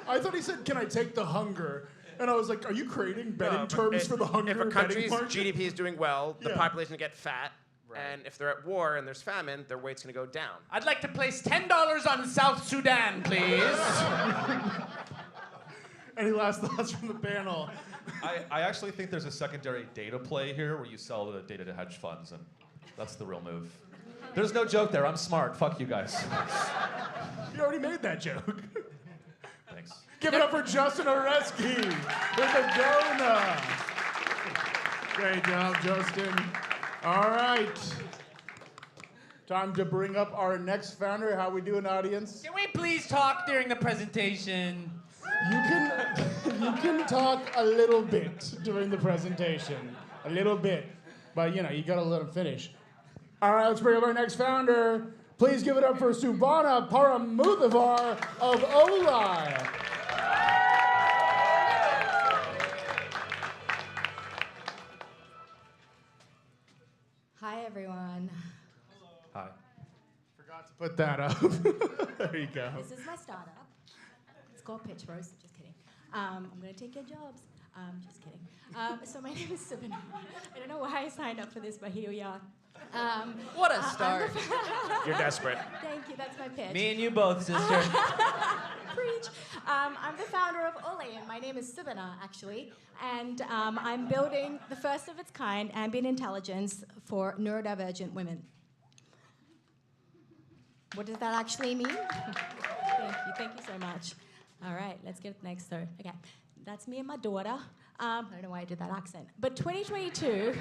I thought he said, "Can I take the hunger?" And I was like, "Are you creating betting
No, but
terms for the hunger
If a
betting
country's
market?"
GDP is doing well, the
Yeah.
population get fat, And if they're at war and there's famine, their weight's going to go down.
I'd like to place $10 on South Sudan, please.
Any last thoughts from the panel?
I actually think there's a secondary data play here where you sell the data to hedge funds, and that's the real move. There's no joke there. I'm smart. Fuck you guys.
You already made that joke.
Thanks.
Give it up for Justin Oreski with the donut. Great job, Justin. All right. Time to bring up our next founder. How we doing, audience?
Can we please talk during the presentation?
You can talk a little bit during the presentation. A little bit. But, you gotta let him finish. All right, let's bring up our next founder. Please give it up for Subhana Paramuthavar of Orion.
Hi, everyone.
Hi.
Forgot to put that up. There you go.
This is my startup. It's called Pitch Roast. Just kidding. I'm going to take your jobs. Just kidding. So my name is Subhana. I don't know why I signed up for this, but here we are.
What a start.
You're desperate.
Thank you. That's my pitch.
Me and you both, sister.
Preach. I'm the founder of Orion. My name is Subhana, actually. And I'm building the first of its kind ambient intelligence for neurodivergent women. What does that actually mean? Thank you so much. All right, let's get next though. Okay, that's me and my daughter. I don't know why I did that accent. But 2022,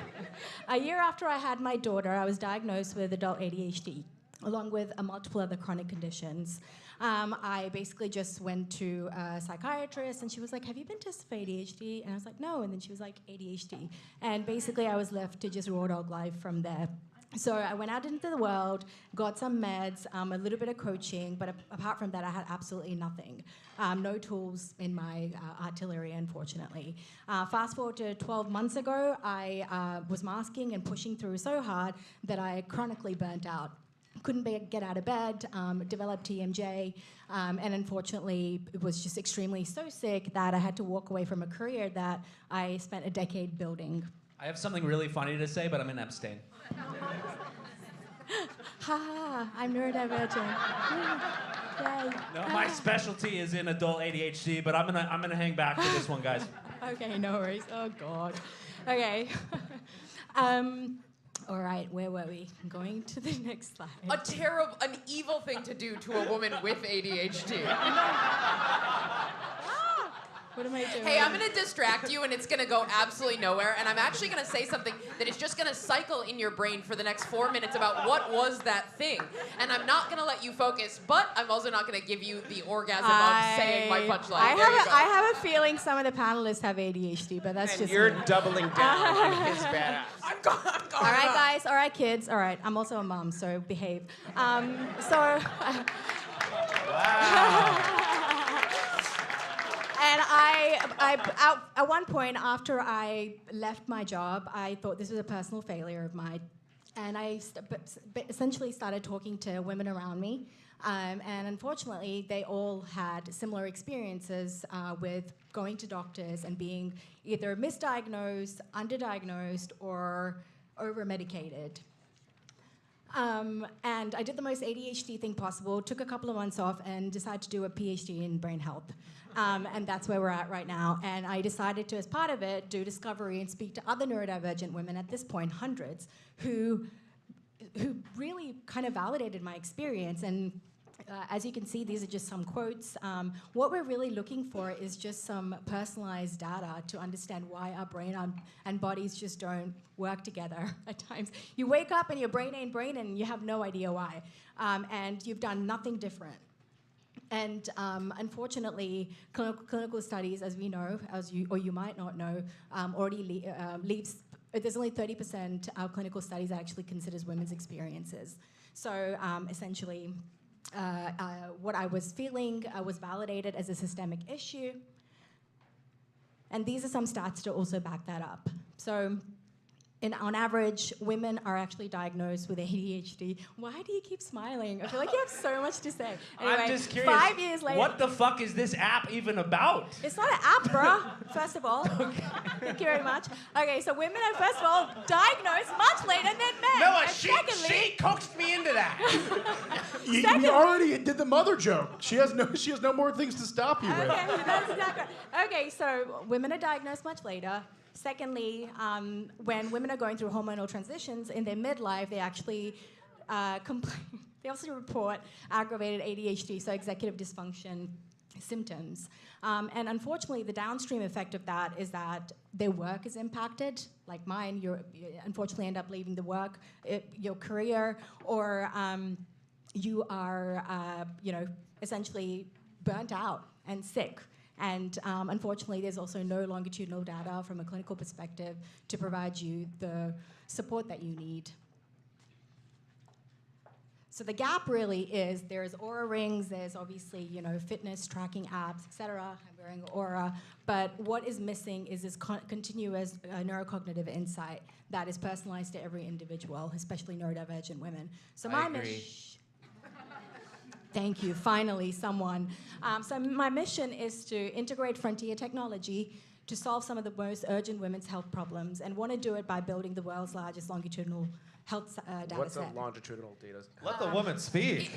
a year after I had my daughter, I was diagnosed with adult ADHD, along with multiple other chronic conditions. I basically just went to a psychiatrist, and she was like, have you been tested for ADHD? And I was like, no. And then she was like, ADHD. And basically, I was left to just raw dog life from there. So I went out into the world, got some meds, a little bit of coaching, but apart from that, I had absolutely nothing. No tools in my artillery, unfortunately. Fast forward to 12 months ago, I was masking and pushing through so hard that I chronically burnt out. Couldn't get out of bed, developed TMJ, and unfortunately was just extremely so sick that I had to walk away from a career that I spent a decade building.
I have something really funny to say, but I'm going to abstain.
Ha, I'm neurodivergent. Yay.
No, my specialty is in adult ADHD, but I'm gonna hang back for this one, guys.
Okay, no worries. Oh, God. Okay. All right, where were we? Going to the next slide.
An evil thing to do to a woman with ADHD.
What am I doing?
Hey, I'm gonna distract you and it's gonna go absolutely nowhere, and I'm actually gonna say something that is just gonna cycle in your brain for the next 4 minutes about what was that thing. And I'm not gonna let you focus, but I'm also not gonna give you the orgasm of saying my punchline.
I have a feeling some of the panelists have ADHD, but that's
And
just
you're
me.
doubling down on his badass.
I'm gone.
All right, guys. All right, kids. All right. I'm also a mom, so behave. Wow. And at one point after I left my job, I thought this was a personal failure of mine. And I essentially started talking to women around me. And unfortunately, they all had similar experiences with going to doctors and being either misdiagnosed, underdiagnosed, or over-medicated. And I did the most ADHD thing possible, took a couple of months off, and decided to do a PhD in brain health. And that's where we're at right now. And I decided to, as part of it, do discovery and speak to other neurodivergent women, at this point hundreds, who really kind of validated my experience. And as you can see, these are just some quotes. What we're really looking for is just some personalized data to understand why our brain and bodies just don't work together at times. You wake up and your brain ain't brain and you have no idea why. And you've done nothing different. And unfortunately, clinical studies, as we know, or you might not know, already leaves. There's only 30% of clinical studies that actually considers women's experiences. So essentially, what I was feeling was validated as a systemic issue. And these are some stats to also back that up. So on average, women are actually diagnosed with ADHD. Why do you keep smiling? I feel like you have so much to say. Anyway,
I'm just curious.
5 years later.
What the fuck is this app even about?
It's not an app, bruh, first of all. Okay. Thank you very much. Okay, so women are, first of all, diagnosed much later than men.
Noah,
And
she coaxed me into that.
You already did the mother joke. She has no more things to stop you with.
Okay, that's exactly right. Okay, so women are diagnosed much later. Secondly, when women are going through hormonal transitions in their midlife, they actually complain. They also report aggravated ADHD, so executive dysfunction symptoms. And unfortunately, the downstream effect of that is that their work is impacted. Like mine, you unfortunately end up leaving the work, your career, or you are, essentially burnt out and sick. And unfortunately, there's also no longitudinal data from a clinical perspective to provide you the support that you need. So the gap really is there's Aura rings, there's obviously fitness tracking apps, etc. I'm wearing Aura, but what is missing is this continuous neurocognitive insight that is personalized to every individual, especially neurodivergent women. So
I agree.
Thank you. Finally, someone. So my mission is to integrate frontier technology to solve some of the most urgent women's health problems, and want to do it by building the world's largest longitudinal health data
What's
set.
a longitudinal data?
Let the woman speak.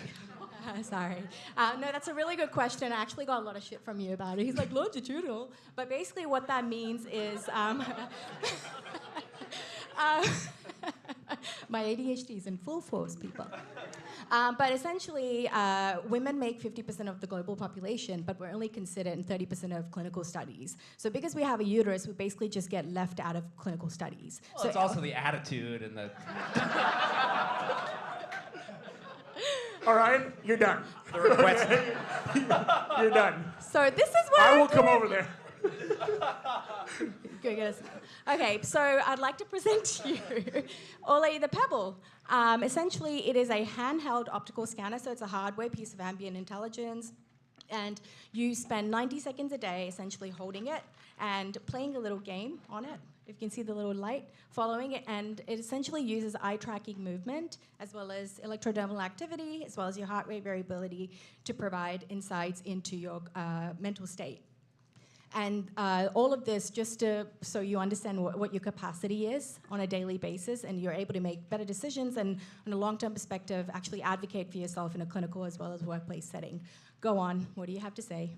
Sorry. No, that's a really good question. I actually got a lot of shit from you about it. He's like, longitudinal? But basically what that means is... my ADHD is in full force, people. But essentially, women make 50% of the global population, but we're only considered in 30% of clinical studies. So because we have a uterus, we basically just get left out of clinical studies.
Well,
so
it's also the attitude and the...
Orion, you're done.
The request.
You're done.
So this is what
I will come over there.
Go get us. Okay, so I'd like to present to you Ole the Pebble. Essentially, it is a handheld optical scanner, so it's a hardware piece of ambient intelligence. And you spend 90 seconds a day essentially holding it and playing a little game on it. If you can see the little light, following it, and it essentially uses eye tracking movement as well as electrodermal activity, as well as your heart rate variability to provide insights into your mental state. And all of this just so you understand what your capacity is on a daily basis, and you're able to make better decisions and, on a long-term perspective, actually advocate for yourself in a clinical as well as workplace setting. Go on. What do you have to say?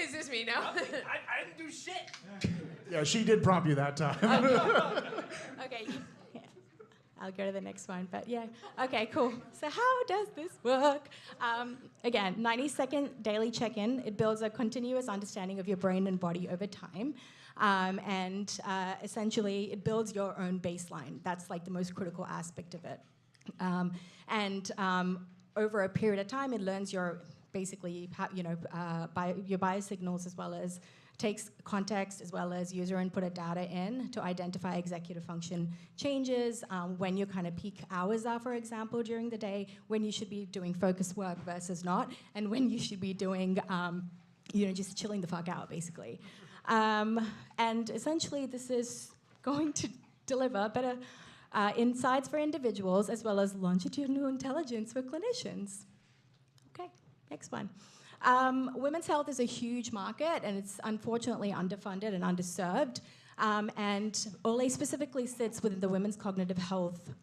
Is this me now?
I didn't do shit.
Yeah, she did prompt you that time.
Okay. Yeah. I'll go to the next one, but yeah. Okay, cool. So how does this work? Again, 90-second daily check-in. It builds a continuous understanding of your brain and body over time. And essentially, it builds your own baseline. That's like the most critical aspect of it. Over a period of time, it learns your basically, your biosignals, as well as takes context as well as user input of data in to identify executive function changes, when your kind of peak hours are, for example, during the day, when you should be doing focused work versus not, and when you should be doing, just chilling the fuck out, basically. And essentially, this is going to deliver better insights for individuals as well as longitudinal intelligence for clinicians. Okay, next one. Women's health is a huge market, and it's unfortunately underfunded and underserved. And Ole specifically sits within the women's cognitive health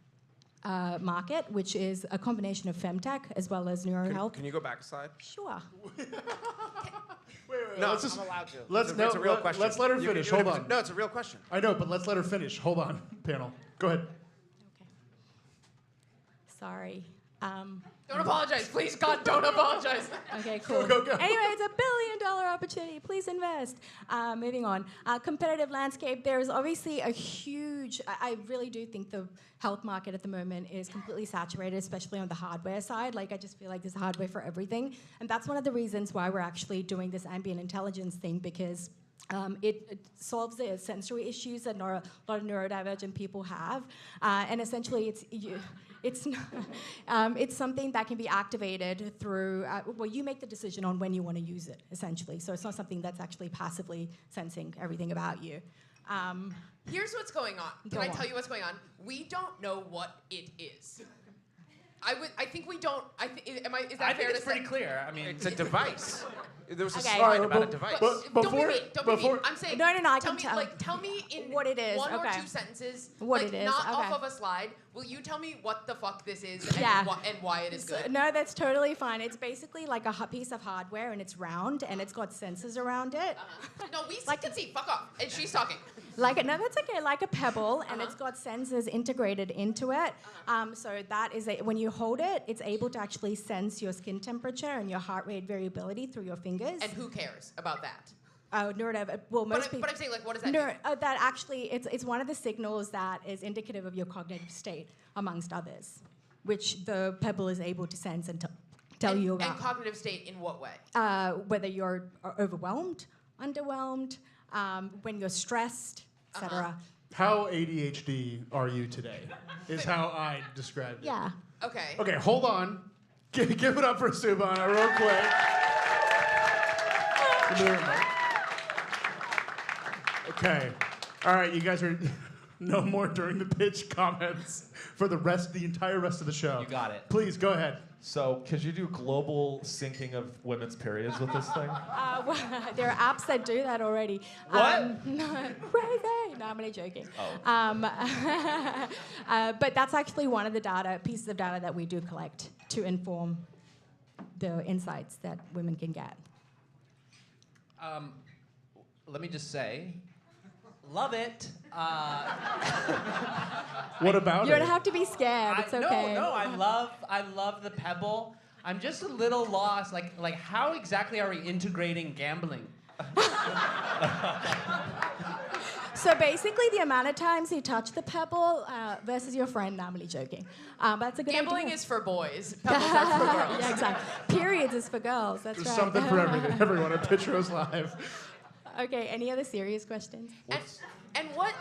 market, which is a combination of femtech as well as neurohealth.
Can you go back a slide?
Sure.
Wait,
No,
let's
I'm allowed to.
Let's
It's a real question.
Let's let her
You
finish.
can-
Hold on.
No, it's a real question.
I know, but let's let her finish. Hold on, panel. Go ahead.
Okay. Sorry.
Don't apologize, please. God, don't apologize.
Okay, cool.
Go.
Anyway, it's $1 billion opportunity. Please invest. Moving on. Competitive landscape. There is obviously a huge. I really do think the health market at the moment is completely saturated, especially on the hardware side. Like, I just feel like there's hardware for everything, and that's one of the reasons why we're actually doing this ambient intelligence thing, because it solves the sensory issues that a lot of neurodivergent people have, and essentially it's something that can be activated through, you make the decision on when you want to use it, essentially. So it's not something that's actually passively sensing everything about you.
Here's what's going on. Can
Go
I
on.
tell you what's going on? We don't know what it is. I think we don't. Is that
I
fair
think
to
it's pretty
say?
clear. I mean,
It's a device. There was a
Okay.
slide
All right,
about a
but-
device.
But
But
don't be
before-
mean. Don't be
before-
mean. I'm saying.
No, I
tell
can
me,
tell.
tell me in
What it is,
one or
okay.
two sentences.
What
like,
it is,
not off
okay.
of a slide. Will you tell me what the fuck this is and,
Yeah.
and why it is good?
No, that's totally fine. It's basically like a piece of hardware, and it's round, and it's got sensors around it.
No, we can see. Fuck off. And she's talking.
No, that's okay. Like a pebble, and it's got sensors integrated into it. So that is when you hold it, it's able to actually sense your skin temperature and your heart rate variability through your fingers.
And who cares about that?
Well, most people.
But I'm saying, like, what does that
No,
mean?
that actually, it's one of the signals that is indicative of your cognitive state, amongst others, which the pebble is able to sense and tell you about.
And cognitive state in what way?
Whether you're overwhelmed, underwhelmed, when you're stressed, etc.
How ADHD are you today? Is how I described it.
Yeah.
Okay.
Okay, hold on. Give it up for Subhana real quick. Give me the remote. Okay. All right, you guys are no more during the pitch comments for the entire rest of the show.
You got it.
Please go ahead.
So, could you do global syncing of women's periods with this thing?
Well, there are apps that do that already.
What?
No, crazy. No, I'm only joking.
Oh.
But that's actually one of the pieces of data that we do collect to inform the insights that women can get.
let me just say, love it.
What about
You
it?
don't have to be scared. It's okay.
No, I love the pebble. I'm just a little lost. Like how exactly are we integrating gambling?
So basically, the amount of times you touch the pebble versus your friend. No, I'm only joking. That's a good
Gambling
idea.
is for boys. Pebbles are for girls.
Yeah, exactly. Periods is for girls. That's
There's
right.
something for everyone at Pitch Rose Live.
Okay. Any other serious questions?
And what?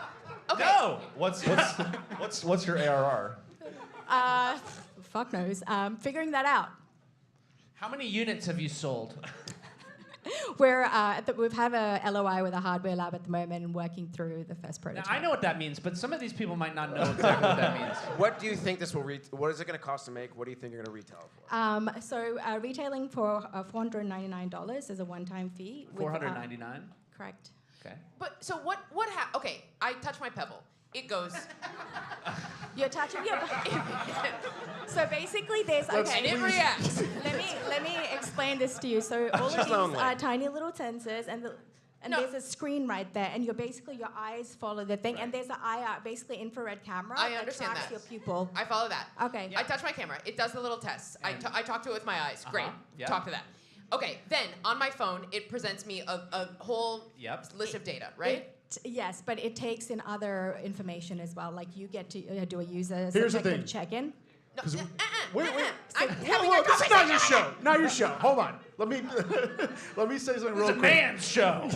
Okay.
No. What's your ARR?
Fuck knows. Figuring that out.
How many units have you sold?
We have a LOI with a hardware lab at the moment and working through the first
Now,
prototype.
I know what that means, but some of these people might not know exactly what that means.
What do you think this will what is it going to cost to make? What do you think you're going to retail it for?
Retailing for $499 is a one-time fee. with,
$499.
Correct.
Okay.
But so what happened? Okay, I touch my pebble. It goes.
You're touching your. So basically, there's
And it reacts.
Let me explain this to you. So all of
She's
these
lonely.
are tiny little sensors, and
No.
there's a screen right there, and your eyes follow the thing, and there's an IR, basically infrared camera
I
that
understand
tracks
that.
your pupil.
I follow that.
Okay.
I touch my camera. It does the little tests. I talk to it with my eyes. Great.
Yeah.
Talk to that. Okay. Then on my phone, it presents me a whole list of data. Right.
Yes, but it takes in other information as well. Like you get to do a user
Here's the
subjective
thing.
check-in.
No,
Wait.
I'm
Whoa,
having
whoa,
a
this is not your
conversation.
show. Not your show. Hold on. Let me say something real
It's a
quick.
man's show.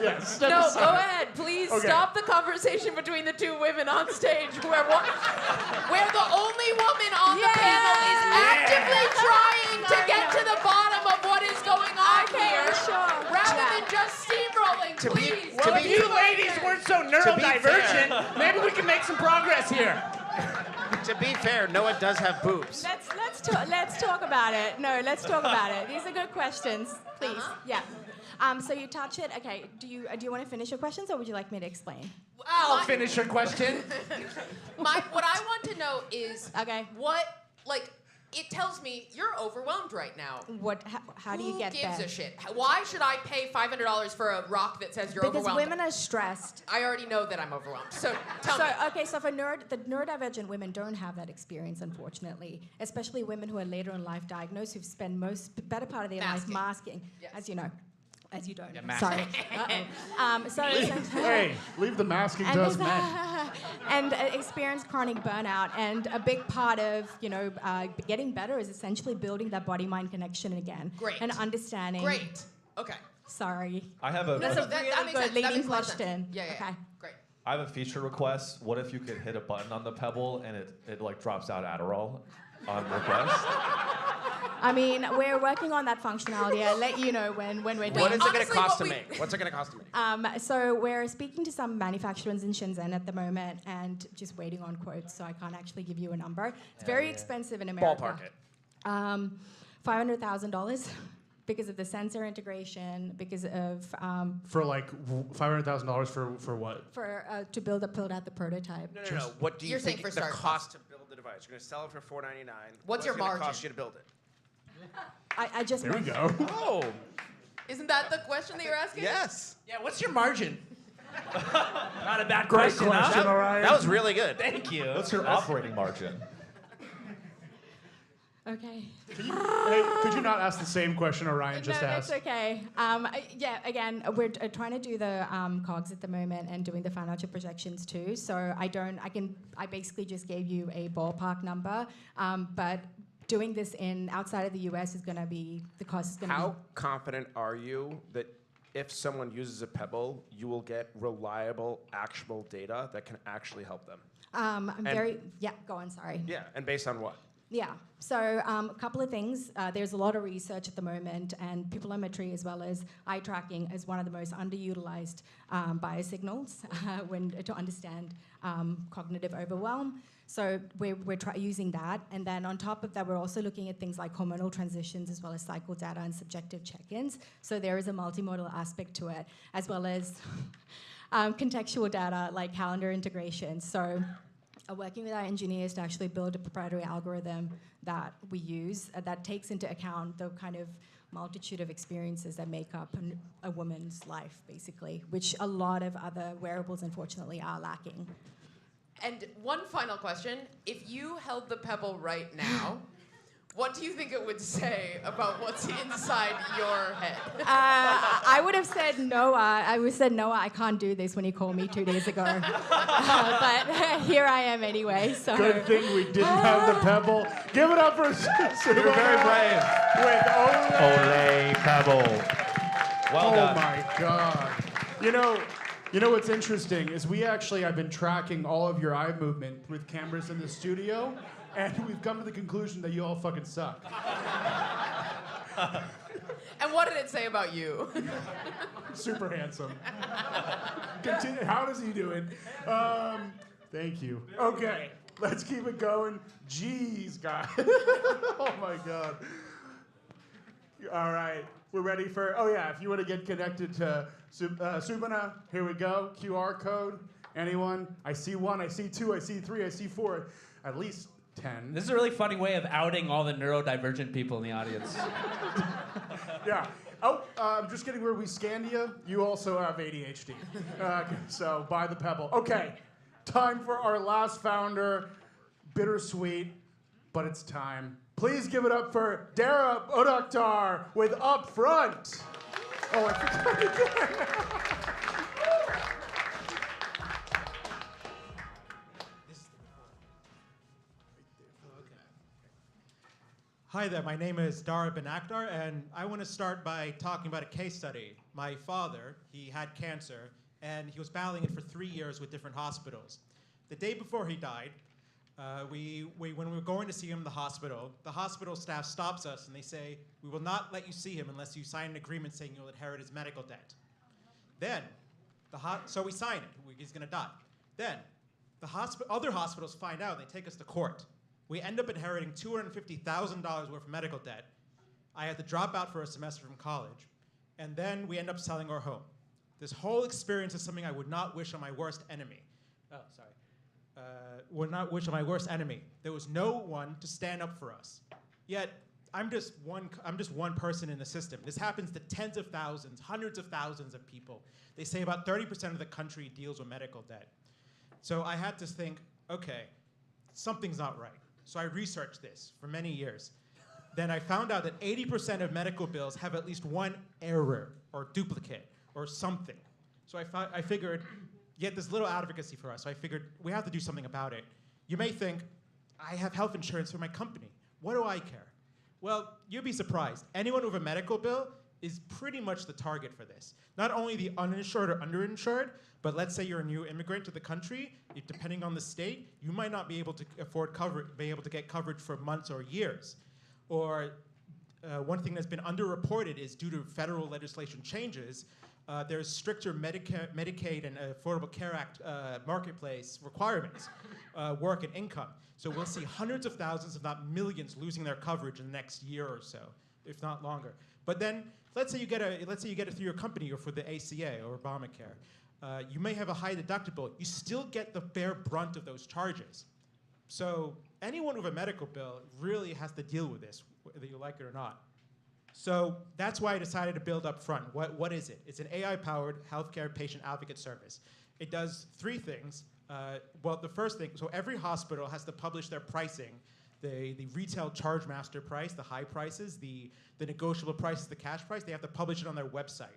Yes.
No, go ahead. Please
Okay.
stop the conversation between the two women on stage where the only woman on the panel is actively trying to get to the bottom of what is going on here.
Sure.
Rather than just steamrolling,
To be-
please.
to
Well,
be-
if you ladies weren't so neurodivergent, maybe we can make some progress here.
To be fair, Noah does have boobs.
Let's talk about it. No, let's talk about it. These are good questions, please. Yeah. So you touch it. Okay. Do you want to finish your questions, or would you like me to explain?
I'll finish your question.
What I want to know is
Okay.
it tells me you're overwhelmed right now.
How do you get
Who gives
there?
a shit? Why should I pay $500 for a rock that says you're
Because
overwhelmed?
women are stressed.
I already know that I'm overwhelmed. So tell me.
So for the neurodivergent women don't have that experience, unfortunately. Especially women who are later in life diagnosed, who've spent better part of their life masking,
Yes.
as you know. As you don't.
masking.
Sorry. Uh-oh.
Hey, leave the masking to us men.
and experience chronic burnout. And a big part of getting better is essentially building that body-mind connection again.
Great.
And understanding.
Great. Okay.
Sorry.
I have a
That's a
that
really
makes
good
sense. That
leading
makes a lot of sense.
question.
Yeah.
Okay.
Great.
I have a feature request. What if you could hit a button on the pebble and it like drops out Adderall on request?
I mean, we're working on that functionality. I'll let you know when we're done.
What is it going to
honestly,
cost
what
to
we-
make? What's it going to cost to make?
So we're speaking to some manufacturers in Shenzhen at the moment and just waiting on quotes, so I can't actually give you a number. It's very expensive in America.
Ballpark it.
$500,000 because of the sensor integration, because of
For like $500,000 for what?
to build out the prototype.
No. What do you
You're saying
think
for
the
start
cost to build the device? You're going to sell it for $499.
What's your
it gonna
margin?
cost you to build it?
I just
There we go.
Oh,
Isn't that the question that you're asking?
yes.
Yeah, what's your margin? Not a bad
Great
question,
question,
huh?
Orion.
That was really good.
Thank you.
What's your operating margin?
Okay.
Hey, could you not ask the same question Orion just
no,
asked?
that's okay. Yeah, again, we're trying to do the COGS at the moment and doing the financial projections too. So I basically just gave you a ballpark number, but doing this outside of the US is going to be, the cost is going to be.
How confident are you that if someone uses a Pebble, you will get reliable, actionable data that can actually help them?
Go on, sorry.
Yeah, and based on what?
Yeah, so a couple of things. There's a lot of research at the moment, and pupillometry as well as eye tracking is one of the most underutilized biosignals to understand cognitive overwhelm. So we're using that. And then on top of that, we're also looking at things like hormonal transitions as well as cycle data and subjective check-ins. So there is a multimodal aspect to it, as well as contextual data like calendar integration. So working with our engineers to actually build a proprietary algorithm that we use that takes into account the kind of multitude of experiences that make up a woman's life, basically, which a lot of other wearables, unfortunately, are lacking.
And one final question. If you held the Pebble right now, what do you think it would say about what's inside your head?
I would have said Noah. I would have said, Noah, I can't do this when you called me 2 days ago. But here I am anyway. So.
Good thing we didn't have the Pebble. Give it up for
You're very brave.
with
Olay Pebble. Well
Oh
done.
my God. You know what's interesting is I've been tracking all of your eye movement with cameras in the studio, and we've come to the conclusion that you all fucking suck.
And what did it say about you?
Super handsome. Continue. How does he do it? Thank you. Okay, let's keep it going. Jeez, guys. Oh my God. All right, we're ready for. Oh yeah, if you want to get connected to Subhana, here we go. QR code. Anyone? I see 1. I see 2. I see 3. I see 4. At least 10.
This is a really funny way of outing all the neurodivergent people in the audience.
Yeah. Oh, just getting where we scanned you. You also have ADHD. So buy the Pebble. Okay, time for our last founder. Bittersweet, but it's time. Please give it up for Dara Odaktar with Upfront. Oh, I forgot.
Hi there, my name is Dara Ben Akhtar, and I want to start by talking about a case study. My father, he had cancer, and he was battling it for 3 years with different hospitals. The day before he died, when we were going to see him in the hospital staff stops us and they say, "We will not let you see him unless you sign an agreement saying you'll inherit his medical debt." Then, so we sign it, he's gonna die. Then, other hospitals find out, and they take us to court. We end up inheriting $250,000 worth of medical debt. I had to drop out for a semester from college. And then we end up selling our home. This whole experience is something I would not wish on my worst enemy. Would not wish on my worst enemy. There was no one to stand up for us. Yet, I'm just one person in the system. This happens to tens of thousands, hundreds of thousands of people. They say about 30% of the country deals with medical debt. So I had to think, okay, something's not right. So I researched this for many years. Then I found out that 80% of medical bills have at least one error or duplicate or something. So I figured, yet this little advocacy for us. So I figured we have to do something about it. You may think, I have health insurance for my company. What do I care? Well, you'd be surprised. Anyone with a medical bill is pretty much the target for this. Not only the uninsured or underinsured, but let's say you're a new immigrant to the country, depending on the state, you might not be able to get coverage for months or years. Or one thing that's been underreported is due to federal legislation changes, there's stricter Medicaid and Affordable Care Act marketplace requirements, work and income. So we'll see hundreds of thousands, if not millions, losing their coverage in the next year or so, if not longer. But then, let's say you get it through your company or for the ACA or Obamacare. You may have a high deductible. You still get the bare brunt of those charges. So anyone with a medical bill really has to deal with this, whether you like it or not. So that's why I decided to build up front. What is it? It's an AI-powered healthcare patient advocate service. It does 3 things. Well, the first thing, so every hospital has to publish their pricing, the retail charge master price, the high prices, the negotiable prices, the cash price. They have to publish it on their website.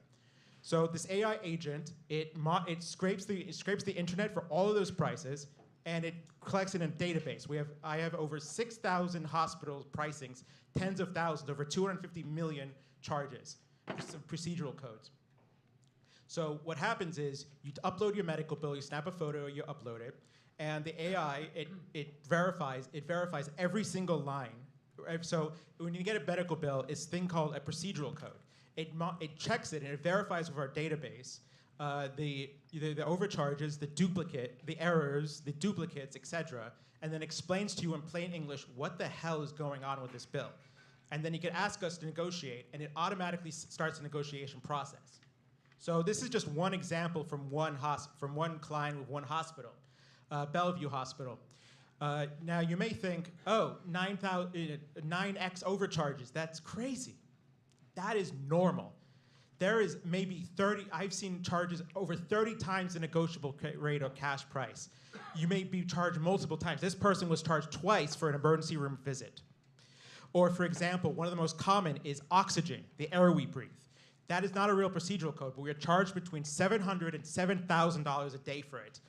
So this AI agent, it scrapes the internet for all of those prices, and it collects it in a database. I have over 6,000 hospitals pricings, tens of thousands, over 250 million charges, some procedural codes. So what happens is you upload your medical bill, you snap a photo, you upload it, and the AI, it verifies every single line. So when you get a medical bill, it's a thing called a procedural code. It checks it and it verifies with our database the overcharges, the duplicate, the errors, the duplicates, etc., and then explains to you in plain English what the hell is going on with this bill. And then you can ask us to negotiate, and it automatically starts the negotiation process. So this is just one example from one client with one hospital, Bellevue Hospital. Now you may think, oh, 9x overcharges, that's crazy. That is normal. There is maybe 30, I've seen charges over 30 times the negotiable rate or cash price. You may be charged multiple times. This person was charged twice for an emergency room visit. Or for example, one of the most common is oxygen, the air we breathe. That is not a real procedural code, but we are charged between $700 and $7,000 a day for it.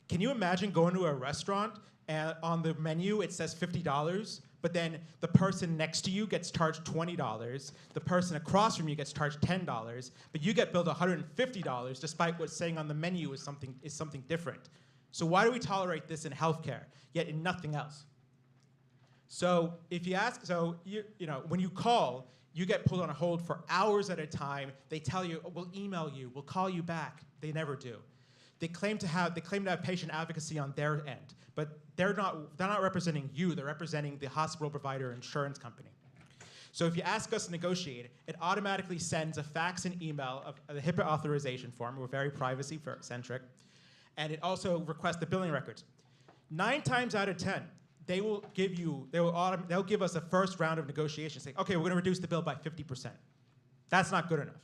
Can you imagine going to a restaurant and on the menu it says $50, but then the person next to you gets charged $20, the person across from you gets charged $10, but you get billed $150 despite what's saying on the menu is something different. So why do we tolerate this in healthcare, yet in nothing else? So if you ask, when you call, you get put on hold for hours at a time. They tell you, we'll email you, we'll call you back. They never do. They claim to have patient advocacy on their end, but they're not representing you, they're representing the hospital provider insurance company. So if you ask us to negotiate, it automatically sends a fax and email of the HIPAA authorization form. We're very privacy-centric. And it also requests the billing records. 9 times out of 10, they'll give us a first round of negotiations saying, okay, we're gonna reduce the bill by 50%. That's not good enough.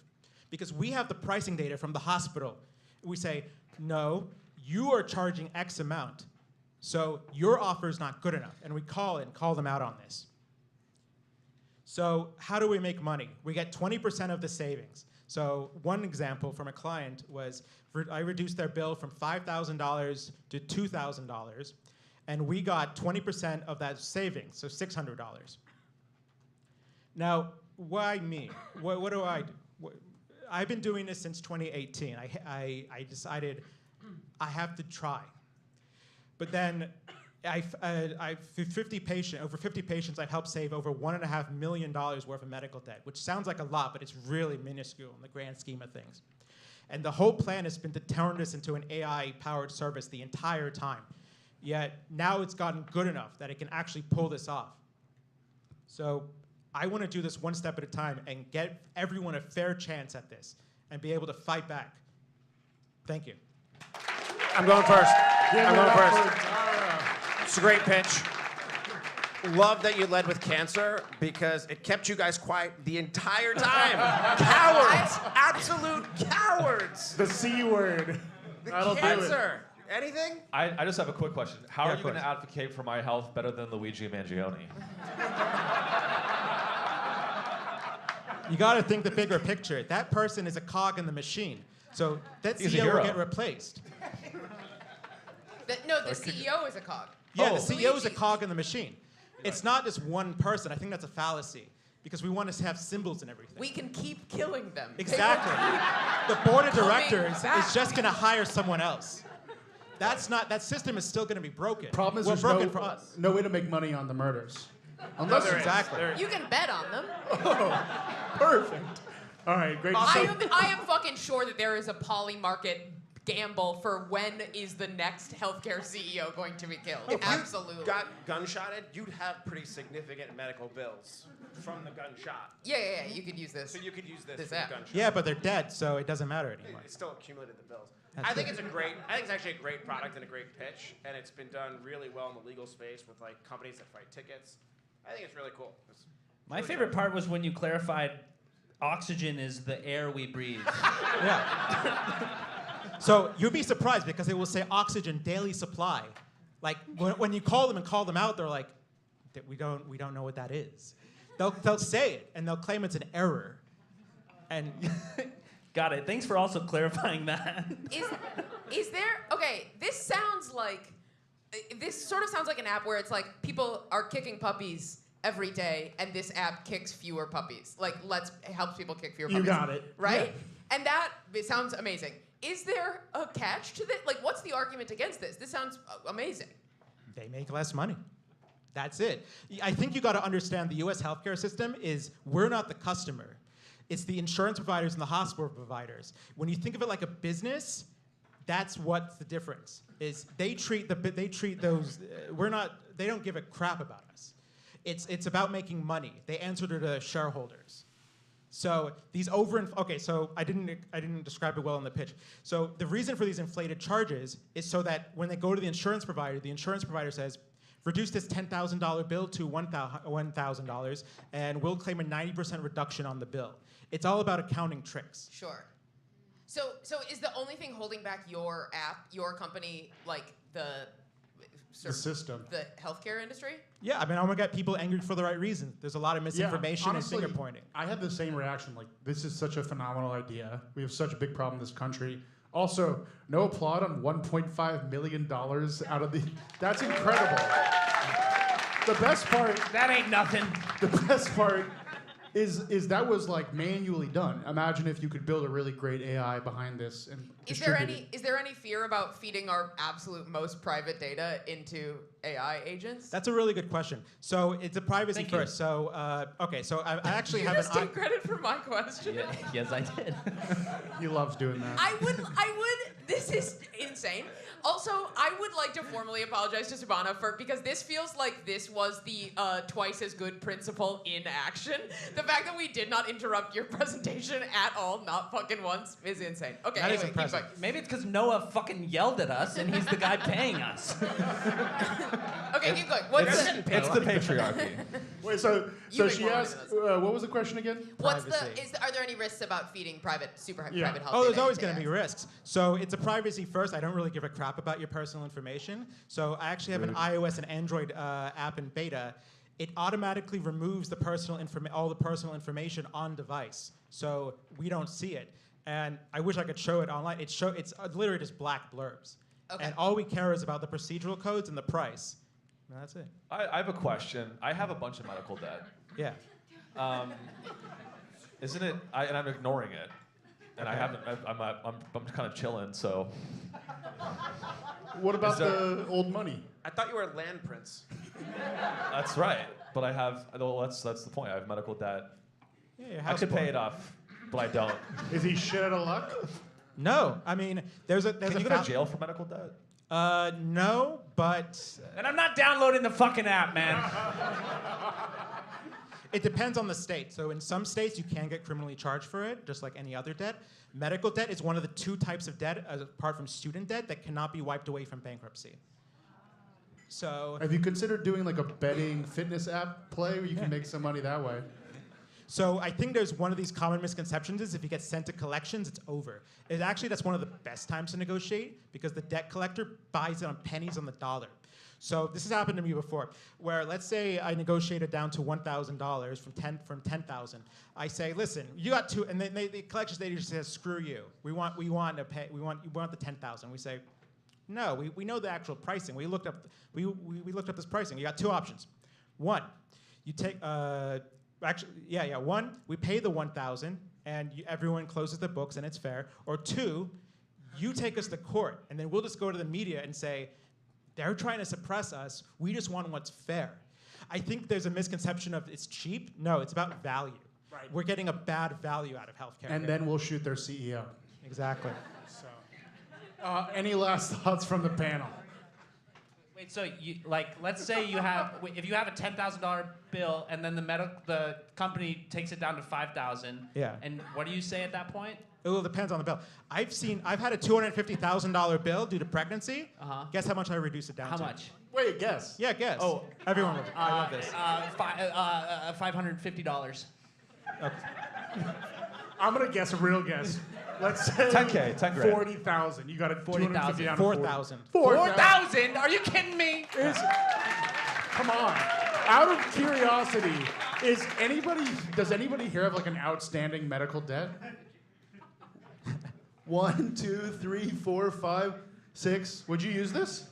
Because we have the pricing data from the hospital. We say, no, you are charging X amount, so your offer is not good enough. And we call them out on this. So how do we make money? We get 20% of the savings. So one example from a client was, I reduced their bill from $5,000 to $2,000, and we got 20% of that savings, so $600. Now, why me? What do I do? I've been doing this since 2018. I decided I have to try. But then over 50 patients, I've helped save over $1.5 million worth of medical debt, which sounds like a lot, but it's really minuscule in the grand scheme of things. And the whole plan has been to turn this into an AI-powered service the entire time. Yet now it's gotten good enough that it can actually pull this off. So I want to do this one step at a time and get everyone a fair chance at this and be able to fight back. Thank you.
I'm going first. It's a great pitch. Love that you led with cancer because it kept you guys quiet the entire time. Cowards! Absolute cowards!
The C word. That'll do it.
Cancer. Anything?
I just have a quick question. How
Yeah,
are
of
you going to
course.
advocate for my health better than Luigi Mangione?
You got to think the bigger picture. That person is a cog in the machine. So that
He's a
CEO will
hero.
get replaced.
The CEO is a cog.
Yeah, the CEO is a
Luigi.
cog in the machine. It's not just one person. I think that's a fallacy because we want to have symbols and everything.
We can keep killing them.
Exactly. The board of
Coming
directors
back.
is just going to hire someone else. That system is still going to be broken.
Problem is
Well,
there's
broken for us.
no way to make money on the murders. Unless
there is.
exactly.
There-
You can bet on them.
Perfect. All right, great.
I am fucking sure that there is a poly market gamble for when is the next healthcare CEO going to be killed.
If
Absolutely.
you got gunshotted, you'd have pretty significant medical bills from the gunshot.
Yeah. You could use this.
So you could use this
This
for
app.
the gunshot.
Yeah, but they're dead, so it doesn't matter anymore.
It still accumulated the bills.
That's
I think
it.
it's actually a great product and a great pitch, and it's been done really well in the legal space with like companies that fight tickets. I think it's really cool.
My favorite part was when you clarified oxygen is the air we breathe.
Yeah. So you'd be surprised because it will say oxygen daily supply. Like when you call them and call them out, they're like, we don't know what that is. They'll say it and they'll claim it's an error. And
Got it. Thanks for also clarifying that.
Is there okay? This sounds like this sort of sounds like an app where it's like people are kicking puppies every day, and this app kicks fewer puppies. Like helps people kick fewer puppies.
You got it.
Right? Yeah. And it sounds amazing. Is there a catch to this? Like, what's the argument against this? This sounds amazing.
they make less money. That's it. I think you got to understand the U.S. healthcare system is we're not the customer. It's the insurance providers and the hospital providers. When you think of it like a business, that's what's the difference. Is they treat those they don't give a crap about us. It's about making money. They answer to the shareholders. So these so I didn't describe it well in the pitch. So the reason for these inflated charges is so that when they go to the insurance provider says, reduce this $10,000 bill to $1,000, and we'll claim a 90% reduction on the bill. It's all about accounting tricks.
Sure. So is the only thing holding back your app, your company, like the
system,
the healthcare industry?
Yeah, I mean, I'm gonna get people angry for the right reasons. There's a lot of misinformation
honestly,
and finger pointing.
I had the same reaction. Like, this is such a phenomenal idea. We have such a big problem in this country. Also, no applaud on $1.5 million out of the. That's incredible. The best part.
That ain't nothing.
The best part is that was like manually done. Imagine if you could build a really great AI behind this and
Is there any fear about feeding our absolute most private data into AI agents?
That's a really good question. So it's a privacy
Thank you.
first. So so I actually
you
have
just
an.
take credit for my question.
Yeah, yes, I did.
He loves doing that.
I would. This is insane. Also, I would like to formally apologize to Subhana because this feels like this was the twice as good principle in action. The fact that we did not interrupt your presentation at all, not fucking once, is insane. Okay,
That is
anyway,
impressive.
keep going.
Maybe it's because Noah fucking yelled at us and he's the guy paying us.
Okay, keep going. What's
It's the patriarchy.
Wait, so
make
she
more money
asked,
than
what was the question again?
Privacy.
Are there any risks about feeding private
Yeah.
private health?
Oh, there's
data
always
into
going to be
AI?
risks. So it's a privacy first. I don't really give a crap about your personal information. So I actually have an iOS and Android app in beta. It automatically removes all the personal information on device, so we don't see it. And I wish I could show it online. It's literally just black blurbs.
Okay.
And all we care is about the procedural codes and the price. And that's it.
I have a question. I have a bunch of medical debt.
Yeah.
Isn't it? And I'm ignoring it. And I haven't. I'm kind of chilling. So.
What about
Is there-
the old money?
I thought you were a land prince.
That's right. But I have. Well, that's the point. I have medical debt.
Yeah, your
I
house
could
boy.
pay it off, but I don't.
Is he shit out of luck?
No, I mean there's a
Can you go to jail for medical debt?
No, but
And I'm not downloading the fucking app, man.
it depends on the state. So in some states, you can get criminally charged for it, just like any other debt. Medical debt is one of the two types of debt, apart from student debt, that cannot be wiped away from bankruptcy. So,
Have you considered doing like a betting fitness app play where you can make some money that way?
so I think there's one of these common misconceptions is if you get sent to collections, it's over. That's one of the best times to negotiate because the debt collector buys it on pennies on the dollar. So this has happened to me before, where let's say I negotiated down to $1,000 from 10,000. I say, listen, you got two, and then the collections lady just says, screw you. We want the 10,000. We say, no, we know the actual pricing. We looked up this pricing. You got two options. One, you take one, we pay the 1,000 and everyone closes the books and it's fair. Or two, you take us to court and then we'll just go to the media and say, they're trying to suppress us. We just want what's fair. I think there's a misconception of it's cheap. No, it's about value.
Right.
We're getting a bad value out of healthcare.
And then we'll shoot their CEO.
Exactly.
So, any last thoughts from the panel?
Wait, so let's say if you have a $10,000 bill and then the company takes it down to $5,000.
Yeah.
And what do you say at that point?
It depends on the bill. I've had a $250,000 bill due to pregnancy.
Uh-huh.
Guess how much I reduced it down
How
to?
much?
Wait, guess.
Yeah, guess.
Oh,
Everyone will. I love this.
$550.
I'm gonna guess a real guess. Let's say
10K, 10 grand.
40,000. You got it.
40,000.
4,000.
4,000? Are you kidding me?
Come on. Out of curiosity, does anybody here have like an outstanding medical debt? 1, 2, 3, 4, 5, 6. Would you use this?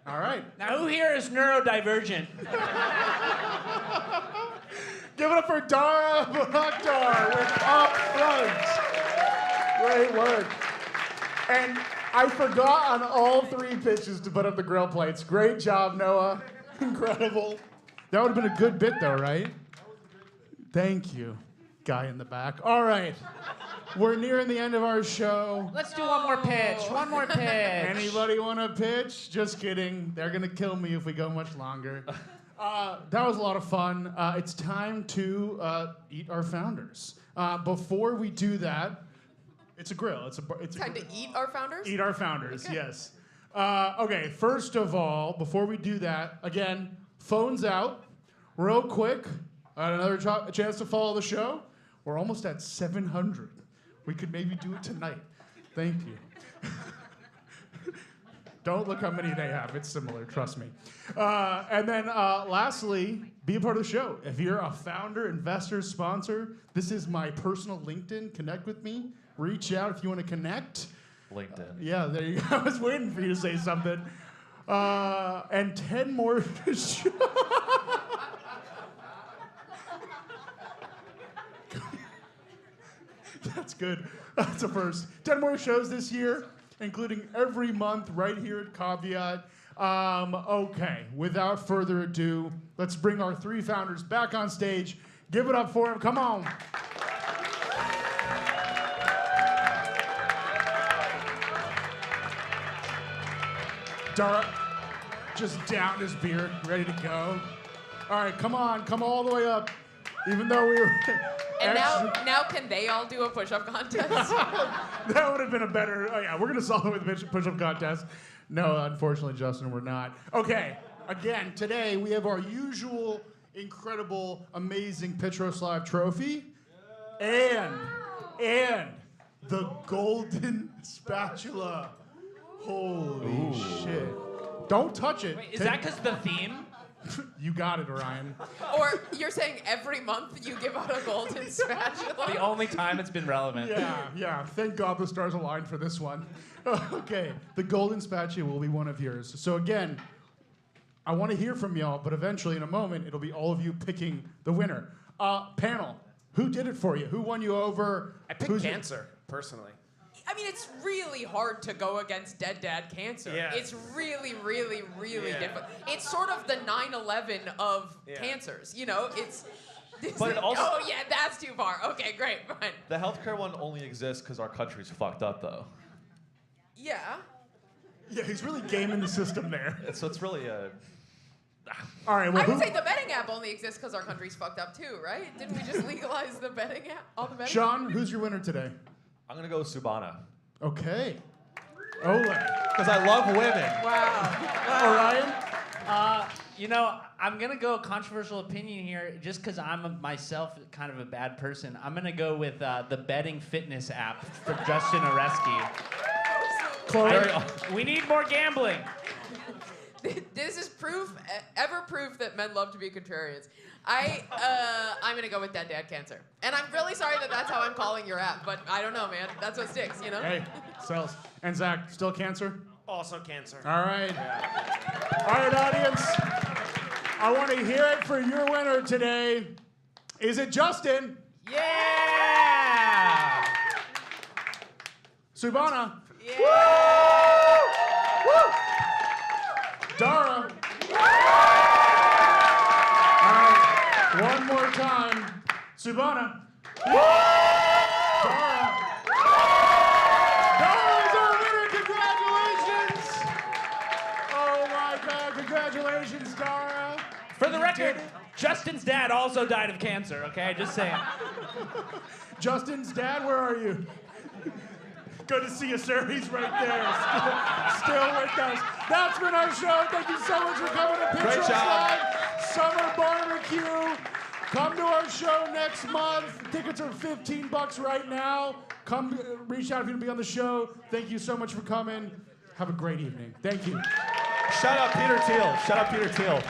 All right.
Now, who here is neurodivergent?
Give it up for Dara Bakhtar with Obstfeld. Great work. And I forgot on all 3 pitches to put up the grill plates. Great job, Noah. Incredible. That would have been a good bit, though, right? Thank you, guy in the back. All right. We're nearing the end of our show.
Let's do one more pitch. One more pitch.
Anybody want to pitch? Just kidding. They're going to kill me if we go much longer. That was a lot of fun. It's time to eat our founders. Before we do that, it's a grill. It's
Time to eat our founders?
Eat our founders,
Okay.
yes. Okay, first of all, before we do that, again, phones out, real quick. Another chance to follow the show. We're almost at 700. We could maybe do it tonight. Thank you. Don't look how many they have. It's similar, trust me. And then lastly, be a part of the show. If you're a founder, investor, sponsor, this is my personal LinkedIn. Connect with me. Reach out if you want to connect.
LinkedIn.
Yeah, there you go. I was waiting for you to say something. And 10 more shows. That's good. That's a first. 10 more shows this year, including every month right here at Caveat. Okay, without further ado, let's bring our 3 founders back on stage. Give it up for them. Come on. Dara just downed his beer, ready to go. All right, come on, come all the way up. Even though we were
And
actually,
now can they all do a push-up contest?
that would have been a better. Oh yeah, we're gonna solve it with the push-up contest. No, unfortunately, Justin, we're not. Okay, again, today we have our usual, incredible, amazing Pitros Live trophy, and the golden spatula. Holy shit! Don't touch it.
Wait, is that because the theme?
You got it, Orion.
Or you're saying every month you give out a golden spatula?
The only time it's been relevant.
Yeah. Thank God the stars aligned for this one. Okay, the golden spatula will be one of yours. So again, I want to hear from y'all, but eventually in a moment, it'll be all of you picking the winner. Panel, who did it for you? Who won you over?
I picked cancer, personally.
I mean, it's really hard to go against Dead Dad Cancer.
Yeah.
It's really, really, really
Yeah.
difficult. It's sort of the 9/11 of cancers, you know? It's...
But it also-
Oh, yeah, that's too far. Okay, great, fine.
The healthcare one only exists because our country's fucked up, though.
Yeah.
Yeah, he's really gaming the system there.
So it's really
All right, well,
I would
who?
say the betting app only exists because our country's fucked up too, right? Didn't we just legalize the betting app? All the betting?
Sean, who's your winner today?
I'm gonna go with Subhana
Okay. Ole.
because I love women.
Orion?
You know, I'm going to go controversial opinion here just because I'm myself kind of a bad person. I'm going to go with the betting fitness app for Justin Oreski.
Chloe?
We need more gambling.
This is ever proof that men love to be contrarians. I'm gonna go with Dead Dad Cancer, and I'm really sorry that that's how I'm calling your app, but I don't know, man. That's what sticks, you know.
Hey, sells. And Zach, still cancer?
Also cancer.
All right. All right, audience. I want to hear it for your winner today. Is it Justin?
Yeah!
Subhana?
Yeah!
Dara? Subhana. Dara. Dara is our winner. Congratulations. Oh my God, congratulations, Dara.
For the record, Justin's dad also died of cancer, okay? Just saying.
Justin's dad, where are you? Good to see you, sir. He's right there. Still with us. That's been our show. Thank you so much for coming to Pitch
Great
Roast
job.
Live Summer Barbecue. Come to our show next month. Tickets are $15 right now. Come reach out if you want to be on the show. Thank you so much for coming. Have a great evening. Thank you.
Shout out Peter Thiel. Shout out Peter Thiel.